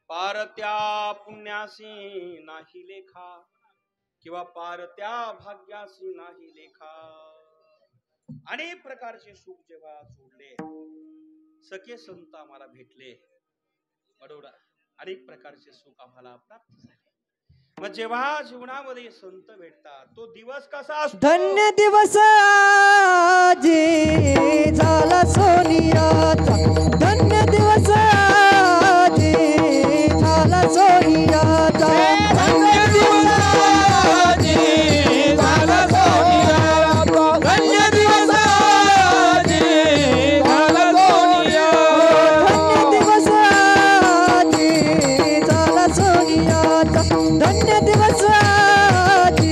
पारत्या पुण्यासी नाही लेखा किंवा पारत्या भाग्यासी नाही लेखा. अनेक प्रकारचे सुख जेव्हा जोडले सखे संत आम्हाला भेटले बरोबर. अनेक प्रकारचे सुख आम्हाला प्राप्त झाले. मग जेव्हा जीवनामध्ये संत भेटतात तो दिवस कसा असतो. धन्य दिवस आजी झाला सोनियाचा. धन्य दिवस आजी झाला सोनियाचा. धन्य दिवस आजी झाला सोनियाचा. धन्य दिवस आजी झाला सोनियाचा. धन्य दिवस आजी झाला सोनियाचा. धन्य दिवस आजी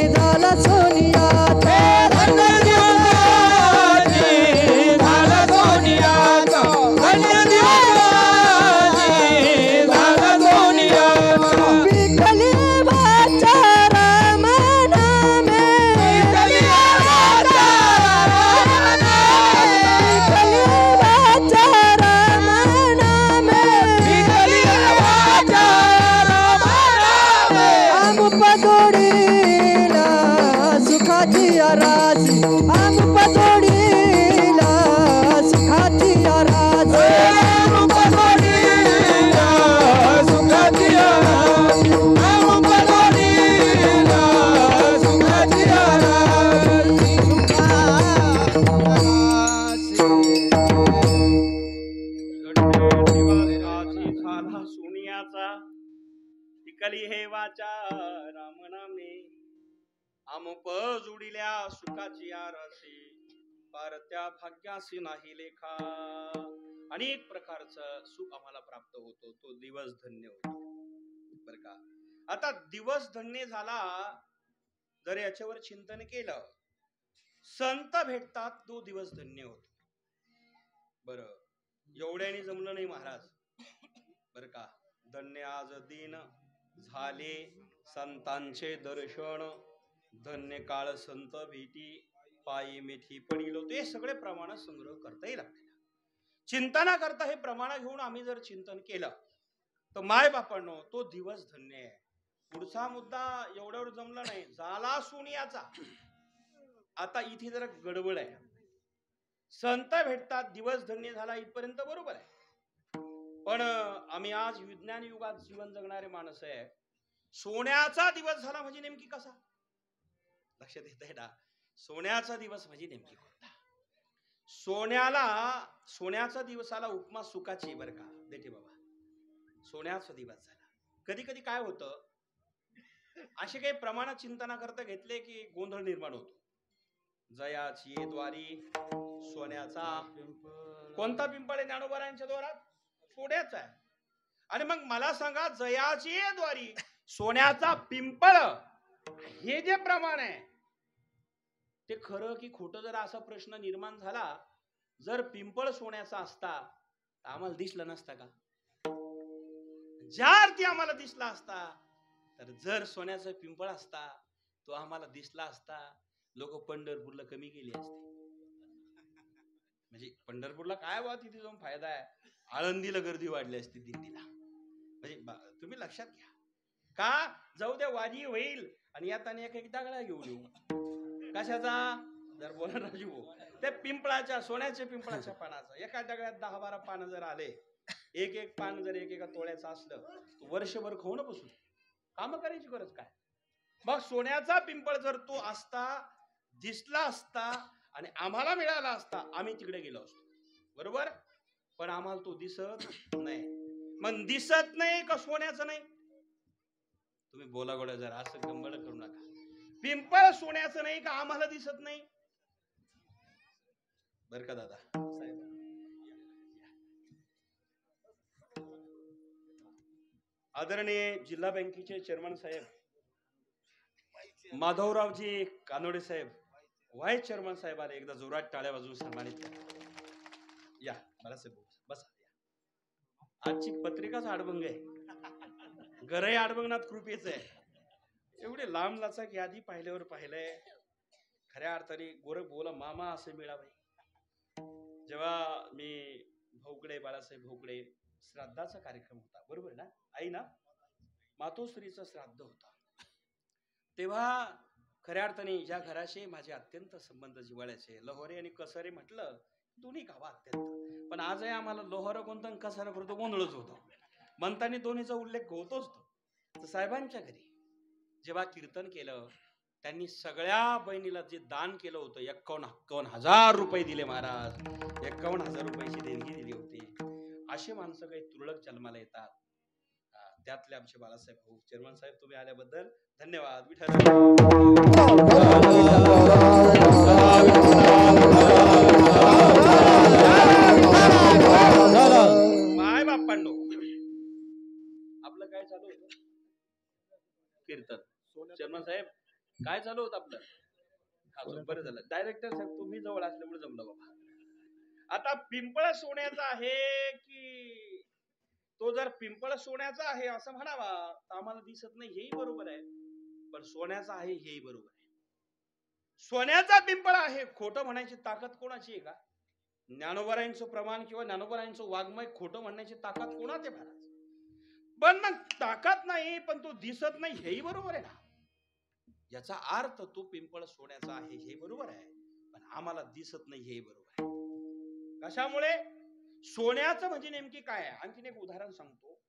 झाला सोनियाचा. धन्य दिवस आजी झाला सोनियाचा. सुखाची आरासी आमुप जोडीला सुखाची आरासी आमुप जोडीला सुखाची आरासी आमुप जोडीला सुखाची आरासी दिवस झाला सोनियाचा टिकली हे वाचा राम नामे आमुप जुडिल्या सुखाची आरासी पारत्या भाग्यासी नाही लेखा अनेक प्रकारचं सुख आम्हाला प्राप्त होतो तो दिवस धन्य होतो बर का. आता दिवस धन्य झाला जर याच्यावर चिंतन केलं संत भेटतात तो दिवस धन्य होतो. बर एवढ्याने जमलं नाही महाराज बर का. धन्य आज दिन झाले संतांचे दर्शन धन्य काळ संत भेटी पायी मेथी पडिलो ते सगळे प्रमाण संग्रह करता येईल आपल्याला. चिंतना करता हे प्रमाण घेऊन आम्ही जर चिंतन केलं तर माय बापांनो तो दिवस धन्य आहे. पुढचा मुद्दा एवढ्यावर जमला नाही झाला सोनियाचा. आता इथे जरा गडबड आहे. संत भेटतात दिवस धन्य झाला इथपर्यंत बरोबर आहे. पण आम्ही आज विज्ञान युगात जीवन जगणारे माणस आहे. सोन्याचा दिवस झाला म्हणजे नेमकी कसा लक्षात येत आहे ना. सोन्याचा दिवस म्हणजे नेमकी कोणता. सोन्याचा दिवसाला उपमा सुखाची बर का देते बाबा. सोन्याचा दिवस झाला. कधी कधी काय होतं असे काही प्रमाणात चिंतना करता घेतले की गोंधळ निर्माण होतो. जयाची द्वारी सोन्याचा कोणता पिंपळ आहे ज्ञानोबारायांच्या द्वारात सोन्याचा आहे. आणि मग मला सांगा जयाची द्वारी सोन्याचा पिंपळ हे जे प्रमाण आहे ते खरं की खोटं जर असा प्रश्न निर्माण झाला जर पिंपळ सोन्याचा असता तर आम्हाला दिसला नसता का. ज्या अर्थी आम्हाला दिसला असता तर जर सोन्याचा पिंपळ असता तो आम्हाला दिसला असता लोक पंढरपूरला कमी गेले असते. म्हणजे पंढरपूरला काय बा तिथे जाऊन फायदा आहे. आळंदीला गर्दी वाढली असती दिंडीला. म्हणजे तुम्ही लक्षात घ्या का जाऊ द्या वारी होईल आणि यात एक एक दगडा घेऊन येऊ कशाचा जर बोला राजू ते पिंपळाच्या सोन्याच्या पिंपळाच्या पानाचा एका दगड्यात 10-12 पानं जर आले एक एक पान जर एका तोळ्याचं असलं तर वर्षभर खाऊन बसून काम करायची गरज काय. मग सोन्याचा पिंपळ जर तो असता दिसला असता आणि आम्हाला मिळाला असता आम्ही तिकडे गेलो असतो बरोबर. पण आम्हाला तो दिसत नाही. मग दिसत नाही का सोन्याचं नाही तुम्ही बोला गोड्या जरा असं गंबड करू नका. पिंपळ सोन्याचं नाही का आम्हाला दिसत नाही बर का दादा. आदरणीय जिल्हा बँकेचे चेअरमन साहेब माधवरावजी कानोडे साहेब व्हाईस चेअरमन साहेब आले. एकदा जोरात टाळ्या वाजवून सन्मानित या. मला साहेब बसा. आजची पत्रिकाच आडबंग आहे. घरही आडबंगनात कृपेच आहे. एवढे लांब लाचक यादी पाहिल्यावर पाहिलंय खऱ्या अर्थाने गोरख बोला मामा असे मिळावे. जेव्हा मी भोकडे बाळासाहेब भोकडे श्राद्धाचा कार्यक्रम होता बरोबर ना आई ना मातोश्रीचं श्राद्ध होता तेव्हा खऱ्या अर्थाने ज्या घराशी माझे अत्यंत संबंध जिव्हाळ्याचे लोहरे आणि कसरे म्हटलं दोन्ही गावा अत्यंत. पण आजही आम्हाला लोहर कोणतं आणि कसरा करतो गोंधळच होतो म्हणताना दोन्हीचा उल्लेख होतोच तो. तर साहेबांच्या घरी जेव्हा कीर्तन केलं त्यांनी सगळ्या बहिणीला जे दान केलं होतं 51,000 रुपये दिले महाराज. 51,000 रुपयाची देणगी दिली होती. असे माणसं काही तुरळक जन्माला येतात. त्यातले आमचे बाळासाहेब भाऊ चेअरमन साहेब तुम्ही आल्याबद्दल धन्यवाद. माय बाप्पांनो आपलं काय चालू होतं कीर्तन. चेअरमन साहेब काय चालू होतं आपलं. बरं झालं डायरेक्टर साहेब तुम्ही जवळ असल्यामुळे जमलं बाबा. आता पिंपळ सोन्याचा आहे की तो जर पिंपळ सोन्याचा आहे असं म्हणावा तर आम्हाला दिसत नाही हेही बरोबर आहे. पण सोन्याचा आहे हेही बरोबर आहे. सोन्याचा पिंपळ आहे खोटं म्हणायची ताकद कोणाची आहे का. ज्ञानोबारायांचं प्रमाण किंवा ज्ञानोबारायांचं वाङ्मय खोटं म्हणण्याची ताकद कोणाचे महाराज. पण मग ताकद नाही पण तो दिसत नाही हेही बरोबर आहे ना. याचा अर्थ तो पिंपळ सोन्याचा आहे हे बरोबर आहे, पण आम्हाला दिसत नाही हे बरोबर आहे. कशामुळे? सोन्याचं म्हणजे नेमकी काय आहे? आणखीन एक उदाहरण सांगतो.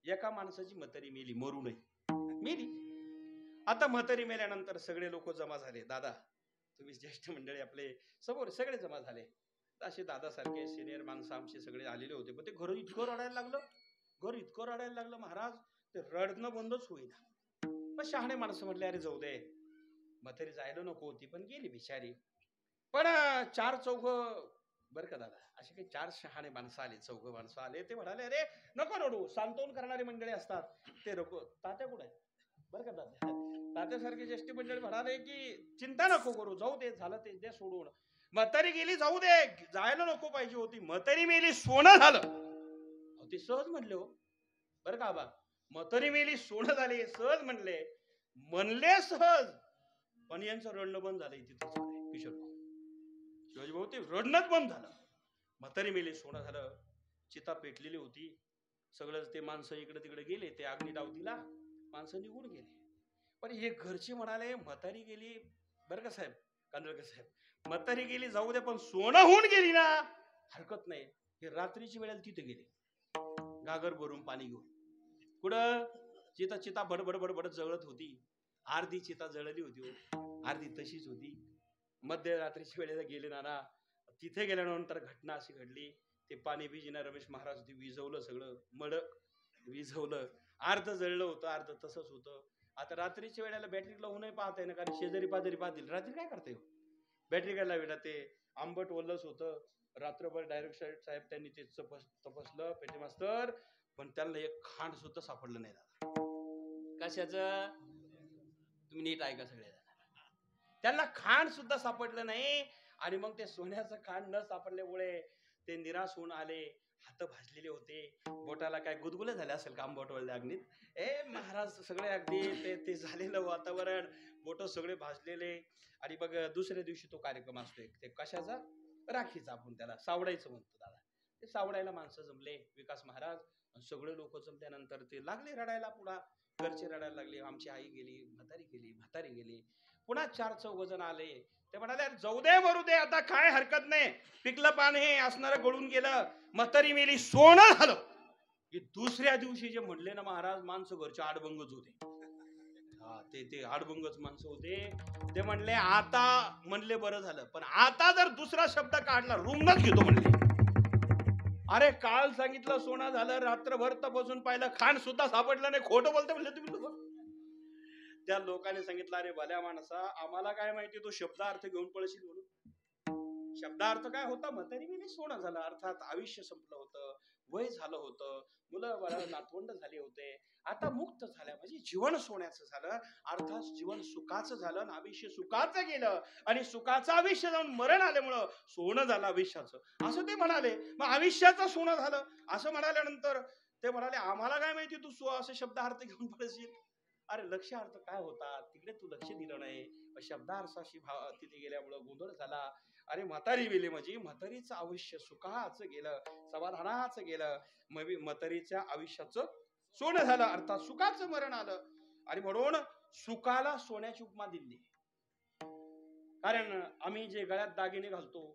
एका माणसाची म्हातारी मेली, मरू नये मेली. आता म्हातारी मेल्यानंतर सगळे लोक जमा झाले. दादा, तुम्ही ज्येष्ठ मंडळी आपले समोर सगळे जमा झाले. असे दादासारखे सिनियर माणसं आमचे सगळे आलेले होते. पण ते घर इतकं रडायला लागलं, घर इतकं रडायला लागलं महाराज, ते रडणं बंदच होईना. मग शहाणे माणसं म्हटले, अरे जाऊ दे, म्हातारी जायला नको होती पण गेली बिचारी. पण 4-4 बरं का दादा, असे काही 4 शहाणे माणसं आले, 4 माणसं आले. ते म्हणाले, अरे नको रडू, सांत्वन करणारी मंडळी असतात ते नको. तात्या कुठे बरं का दादा, तात्यासारखे ज्येष्ठ मंडळी म्हणाले की चिंता नको करू, जाऊ दे, झालं ते दे सोडून. म्हातारी गेली, जाऊ दे, जायला नको पाहिजे होती. म्हातारी मेली, सोनं झालं. ते सहज म्हणले हो बरं का बा, म्हातारी मेली, सोनं झाले, सहज म्हणले सहज. पण यांचं रडणं बंद झालं. तिथं किशोर शिवाजी भाऊ, ते रडणंच बंद झालं. म्हातारी मेली, सोनं झालं. चिता पेटलेली होती. सगळं ते माणसं इकडे तिकडे गेले. ते अग्नी डावतीला माणसं निघून गेले. पण हे घरचे म्हणाले, म्हातारी गेली बरं का साहेब, कांदळकर साहेब, म्हातारी गेली जाऊ दे, पण सोनं होऊन गेली ना हरकत नाही. हे रात्रीची वेळेला तिथे गेले, गागर भरून पाणी घेऊन. कुठं? चिता बडबड बडबड जळत होती. अर्धी चिता जळली होती, अर्धी तशीच होती. मध्यरात्रीच्या वेळेला गेले नाना. तिथे गेल्यानंतर घटना अशी घडली, ते पाणी बिजीना रमेश महाराज विझवलं, सगळं मडक विझवलं. अर्ध जळलं होतं, अर्ध तसंच होतं. आता रात्रीच्या वेळेला बॅटरी लावूनही पाहता येईल, कारण शेजारी पाजारी पाहतील. रात्री काय करते बॅटरी काय लावेला? ते आंबट ओलच होतं. रात्रभर डायरेक्टर साहेब त्यांनी ते तपासलं पेटे मास्तर, पण त्यांना एक खांड सुद्धा सापडलं नाही दादा. कशाचं? तुम्ही नीट ऐका सगळे. त्यांना खांड सुद्धा सापडलं नाही. आणि मग ते सोन्याचं खांड न सापडल्यामुळे ते निराश होऊन आले. हात भाजलेले होते, बोटाला काय गुदगुले झाले असेल का आंबट वळल्या अग्नीत. महाराज सगळे अगदी ते झालेलं वातावरण, बोट सगळे भाजलेले. आणि बघ दुसऱ्या दिवशी तो कार्यक्रम असतो, ते कशाचा? राखीचा. आपण त्याला सावडायचं म्हणतो दादा. ते सावडायला माणसं जमले, विकास महाराज सगळे लोक जमल्यानंतर ते लागले रडायला. पुन्हा घरचे रडायला लागले, आमची आई गेली, म्हातारी गेली. पुन्हा 4-4 जण आले. ते म्हणाले, जाऊ दे मरू दे, आता काय हरकत नाही, पिकलं पाणी हे असणारं गळून गेलं, म्हातारी मेली, सोनं झालं. की दुसऱ्या दिवशी जे म्हणले ना महाराज, माणसं घरचे आडबंगच होते. ते आडबंगच माणसं होते. ते म्हणले, आता म्हणले बरं झालं, पण आता जर दुसरा शब्द काढला रूमनच घेतो म्हणले. अरे काल सांगितलं सोनं झालं, रात्रभर तपासून पाहिलं, खांड सुद्धा सापडलं नाही, खोटं बोलते म्हणले तुम्ही लोक. त्या लोकांनी सांगितलं, अरे भल्या माणसा, आम्हाला काय माहिती तो शब्दार्थ घेऊन पळशील म्हणून. शब्दार्थ काय होता? म्हातारी मेली, सोनं झालं. अर्थात आयुष्य संपलं होतं, वय झालं होतं, मुलं बाळ नातवंड झाले होते. आता मुक्त झाल्या म्हणजे जीवन सोन्याचं झालं. अर्थात जीवन सुखाचं झालं आणि आयुष्य सुखाचं गेलं. आणि सुखाचं आयुष्य जाऊन मरण आल्यामुळं सोनं झालं आयुष्याचं, असं ते म्हणाले. मग आयुष्याचं सोनं झालं असं म्हणाल्यानंतर ते म्हणाले, आम्हाला काय माहिती तू असं शब्दार्थ घेऊन पळशील. अरे लक्षार्थ काय होता तिकडे तू लक्ष दिलं नाही. शब्दार्थाशी तिथे गेल्यामुळं गोंधळ झाला. अरे म्हातारी गेली म्हणजे म्हातारीचं आयुष्य सुखाचं गेलं, समाधानाचं गेलं. म्हातारीच्या आयुष्याचं सोनं झालं, अर्थात सुखाचं मरण आलं. आणि म्हणून सुखाला सोन्याची उपमा दिली. कारण आम्ही जे गळ्यात दागिने घालतो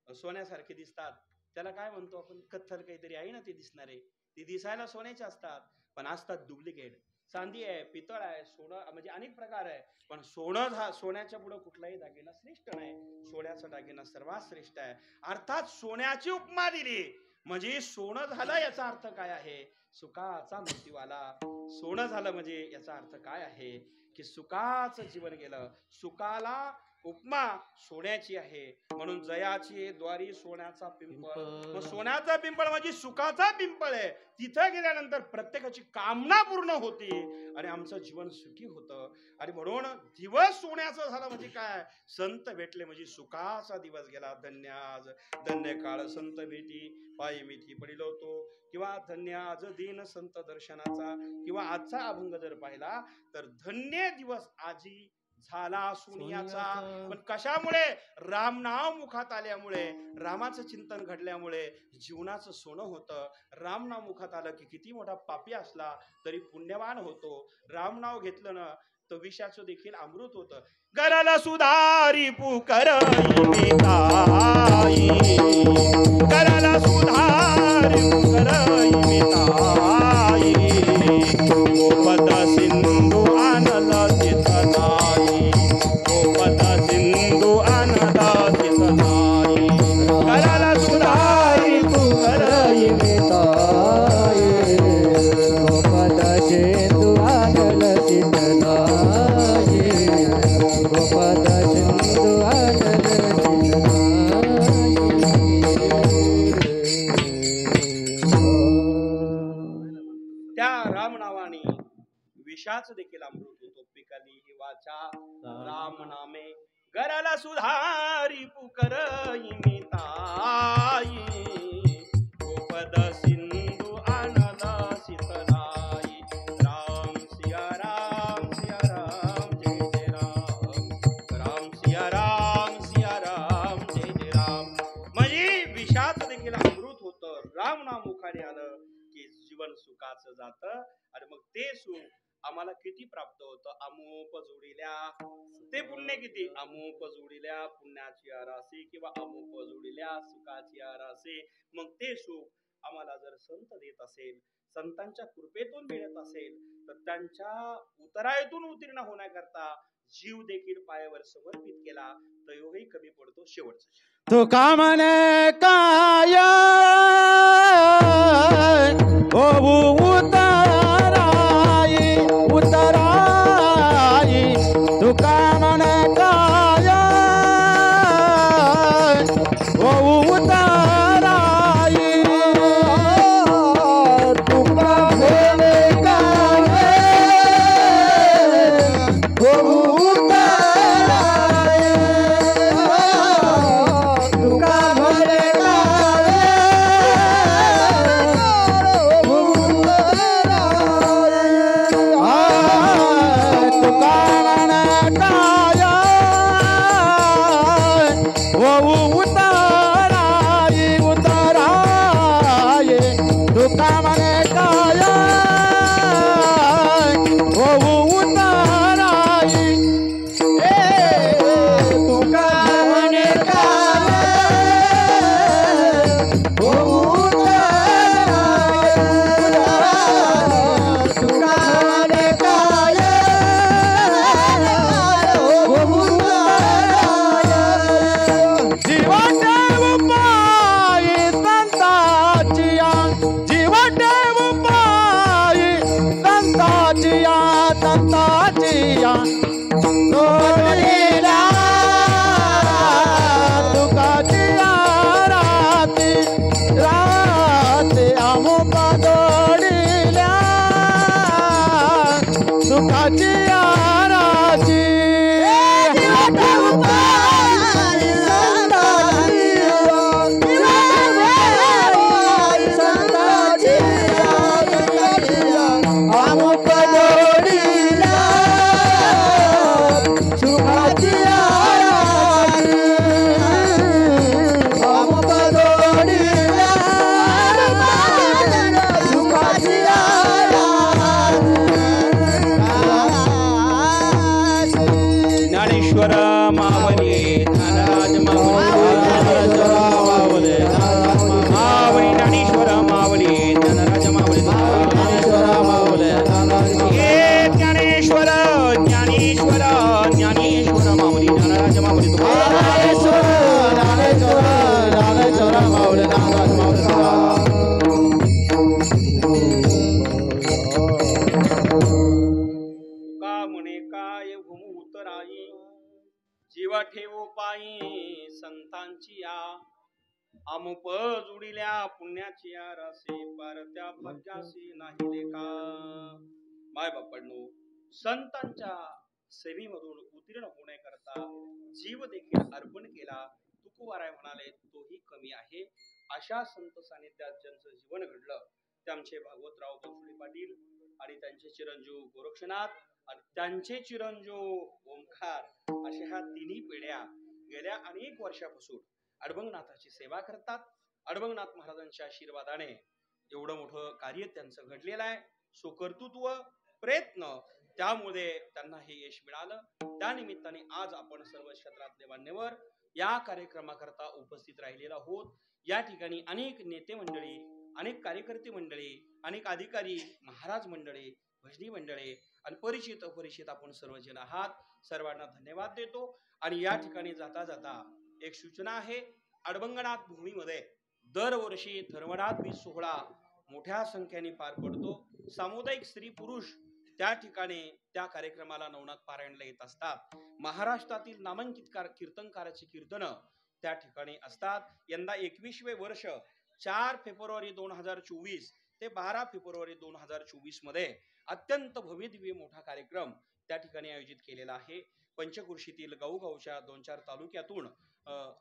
सोन्यासारखे दिसतात, त्याला काय म्हणतो आपण? कत्थल काहीतरी आहे ना ते दिसणारे. ते दिसायला सोन्याचे असतात पण असतात डुप्लिकेट. चांदी आहे, पितळ आहे, सोनं म्हणजे अनेक प्रकार आहे. पण सोन्याच्या पुढे कुठलाही दागिना श्रेष्ठ नाही. सोन्याचा दागिना सर्वात श्रेष्ठ आहे. अर्थात सोन्याची उपमा दिली म्हणजे सोनं झालं याचा अर्थ काय आहे? सुखाचा मृत्यू आला. सोनं झालं म्हणजे याचा अर्थ काय आहे की सुखाचं जीवन गेलं. सुखाला उपमा सोन्याची आहे. म्हणून जयाची द्वारी सोन्याचा पिंपळ. मग सोन्याचा पिंपळ म्हणजे सुखाचा पिंपळ आहे. तिथं गेल्यानंतर प्रत्येकाची कामना पूर्ण होती आणि आमचं जीवन सुखी होतं. आणि म्हणून दिवस सोन्याचा झाला म्हणजे काय? संत भेटले म्हणजे सुखाचा दिवस गेला. धन्य आज धन्य काळ संत भेटी, पायी मिठी पडिलो तो. किंवा धन्य आज दिन संत दर्शनाचा. किंवा आजचा अभंग जर पाहिला तर धन्य दिवस आजी झाला सोनियाचा. पण कशामुळे? राम नाव मुखात आल्यामुळे, रामाचं चिंतन घडल्यामुळे जीवनाचं सोनं होतं. राम नाव मुखात आलं की किती मोठा पापी असला तरी पुण्यवान होतो. राम नाव घेतलं ना तर विषाचं देखील अमृत होतं. गरल सुधारी पुकरई गरल सुधारी पुकरई मिताई गोपद सिंधू आनल चितनाई गोपद सिंधू आनल चितनाई गरल सुधारी पुकरई मिताई गोपद सिंधू आनल चितनाई गोपद सिंधू आनल त्या राम नावाने विषाच देखील अमृत होतो. पिकली ही वाचा राम नामे गरला सुधारी पुकरई मिताई गोपद सिंधू आनला सीतनाई राम सिया राम जय जय राम राम सिया राम जय जय राम. म्हणजे विषाच देखील अमृत होतं. राम नाम मुखाने आलं की जीवन सुखाचं जातं आणि मग ते सुख आम्हाला किती प्राप्त होतं. अमोप जोडिल्या ते पुण्य किती अमोप जोडिल्या पुण्याची आरासे किंवा अमोप जोडिल्या सुखाची आरासे. मग ते सुख आम्हाला जर संत देत असेल संतांच्या कृपेतून मिळत असेल तर त्यांच्या उतरायतून उत्तीर्ण होण्याकरता जीव देखील पायावर समर्पित केला तयोही कमी पडतो. शेवटचा तू का म्हणे काय होऊ उतराई तू का म्हणे काय होऊ उतराई तू का म्हणे काय होऊ उतराई तुका भले जीवा ठेवो पायी संतांची या अमुप जुडिल्या पुण्याची या रसे परत्या भाग्यासी नाही लेखा. माय बापांनो, संतांच्या सेवेमधून उत्तीर्ण होण्याकरता जीव देखील अर्पण केला. तुकोबाराय म्हणाले तोही कमी आहे. अशा संत सानिध्यात ज्यांचं जीवन घडलं ते आमचे भागवतराव बनसोडे पाटील आणि त्यांचे चिरंजीव गोरक्षनाथ आणि त्यांचे चिरंजीव ओमकार अशा ह्या तिन्ही पिढ्या गेल्या अनेक वर्षापासून अडबंगनाथाची सेवा करतात. अडबंगनाथ महाराजांच्या आशीर्वादाने एवढं मोठं कार्य त्यांचं घडलेलं आहे. सो कर्तृत्व प्रयत्न त्यामुळे त्यांना हे यश मिळालं. त्या निमित्ताने आज आपण सर्व क्षेत्रातले मान्यवर या कार्यक्रमाकरता उपस्थित राहिलेला आहोत. या ठिकाणी अनेक नेते मंडळी, अनेक कार्यकर्ते मंडळी, अनेक अधिकारी, महाराज मंडळी, भजनी मंडळी आणि परिचित अपरिचित आपण सर्वजण आहात. सर्वांना धन्यवाद देतो. आणि या ठिकाणी जाता जाता एक सूचना आहे. अडबंगनाथ भूमीमध्ये दरवर्षी धर्मनाथ बीज सोहळा मोठ्या संख्येने पार पडतो. सामुदायिक स्त्री पुरुष त्या ठिकाणी त्या कार्यक्रमाला नवनाथ पारायणला येत असतात. महाराष्ट्रातील नामांकित कीर्तनकाराची कीर्तन त्या ठिकाणी असतात. यंदा 21वे वर्ष 4 फेब्रुवारी 2024 ते 12 फेब्रुवारी 2024 मध्ये अत्यंत भव्यदिव्य मोठा कार्यक्रम त्या ठिकाणी आयोजित केलेला आहे. पंचकृषीतील गावगावच्या 2-4 तालुक्यातून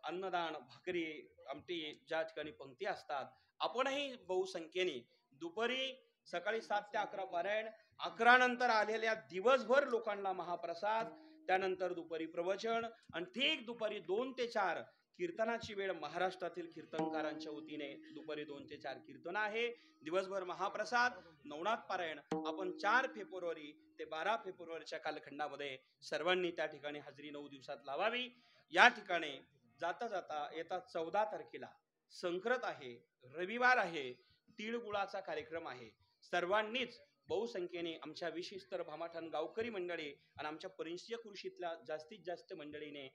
अन्नदान, भाकरी, आमटी ज्या ठिकाणी पंक्ती असतात. आपणही बहुसंख्येने दुपारी सकाळी 7 ते 11 पारायण, 11 नंतर आलेल्या दिवसभर लोकांना महाप्रसाद, त्यानंतर दुपारी प्रवचन आणि ठीक दुपारी 2 ते 4 कीर्तनाची वेळ महाराष्ट्रातील कीर्तनकारांच्या वतीने दुपारी 2 ते 4 कीर्तन आहे. दिवसभर महाप्रसाद, नवनाथ पारायण. आपण 4 फेब्रुवारी ते 12 फेब्रुवारीच्या कालखंडामध्ये सर्वांनी त्या ठिकाणी हजेरी 9 दिवसात लावावी. या ठिकाणी जाता जाता येता 14 तारखेला संक्रांत आहे, रविवार आहे, तिळगुळाचा कार्यक्रम आहे. सर्वांनीच बहुसंख्येने आमच्या विशिष्ट भामाठाण गावकरी मंडळी आणि आमच्या पंचकृषीतल्या जास्तीत जास्त मंडळीने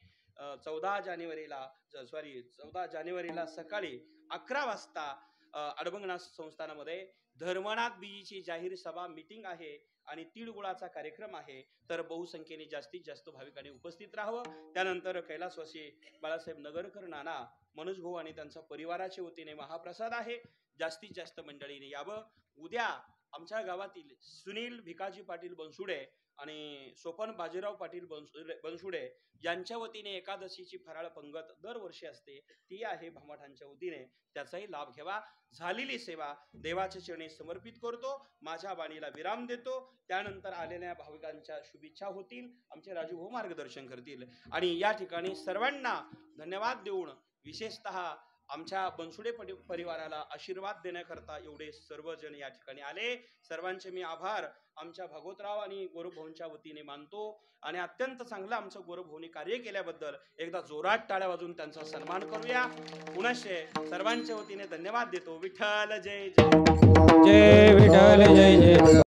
14 जानेवारीला सकाळी 11 वाजता अडबंगनाथ संस्थानामध्ये धर्मनाथ बीजीची जाहीर सभा मीटिंग आहे आणि तिळगुळाचा कार्यक्रम आहे. तर बहुसंख्येने जास्तीत जास्त भाविकांनी उपस्थित राहावं. त्यानंतर कैलासवासी बाळासाहेब नगरकर, नाना, मनोज भाऊ आणि त्यांच्या परिवाराच्या वतीने महाप्रसाद आहे. जास्तीत जास्त मंडळीने यावं. उद्या आमच्या गावातील सुनील भिकाजी पाटील बनसुडे आणि सोपन बाजीराव पाटील बनसुडे यांच्या वतीने एकादशीची फराळ पंगत दरवर्षी असते, ती आहे भामाठांच्या वतीने. त्याचाही लाभ घ्यावा. झालेली सेवा देवाच्या चरणी समर्पित करतो. माझ्या वाणीला विराम देतो. त्यानंतर आलेल्या भाविकांच्या शुभेच्छा होतील. आमचे राजू भाऊ मार्गदर्शन करतील. आणि या ठिकाणी सर्वांना धन्यवाद देऊन विशेषतः आमच्या बनसुडे परिवाराला आशीर्वाद देण्याकरता एवढे सर्वजण या ठिकाणी आले. सर्वांचे मी आभार आमच्या भागवतराव आणि गौरवभाऊंच्या वतीने मानतो. आणि अत्यंत चांगलं आमचं गौरवभाऊंनी कार्य केल्याबद्दल एकदा जोरात टाळ्या वाजून त्यांचा सन्मान करूया. पुनश्च सर्वांच्या वतीने धन्यवाद देतो. विठ्ठल जय जय. जय विठ्ठल जय जय.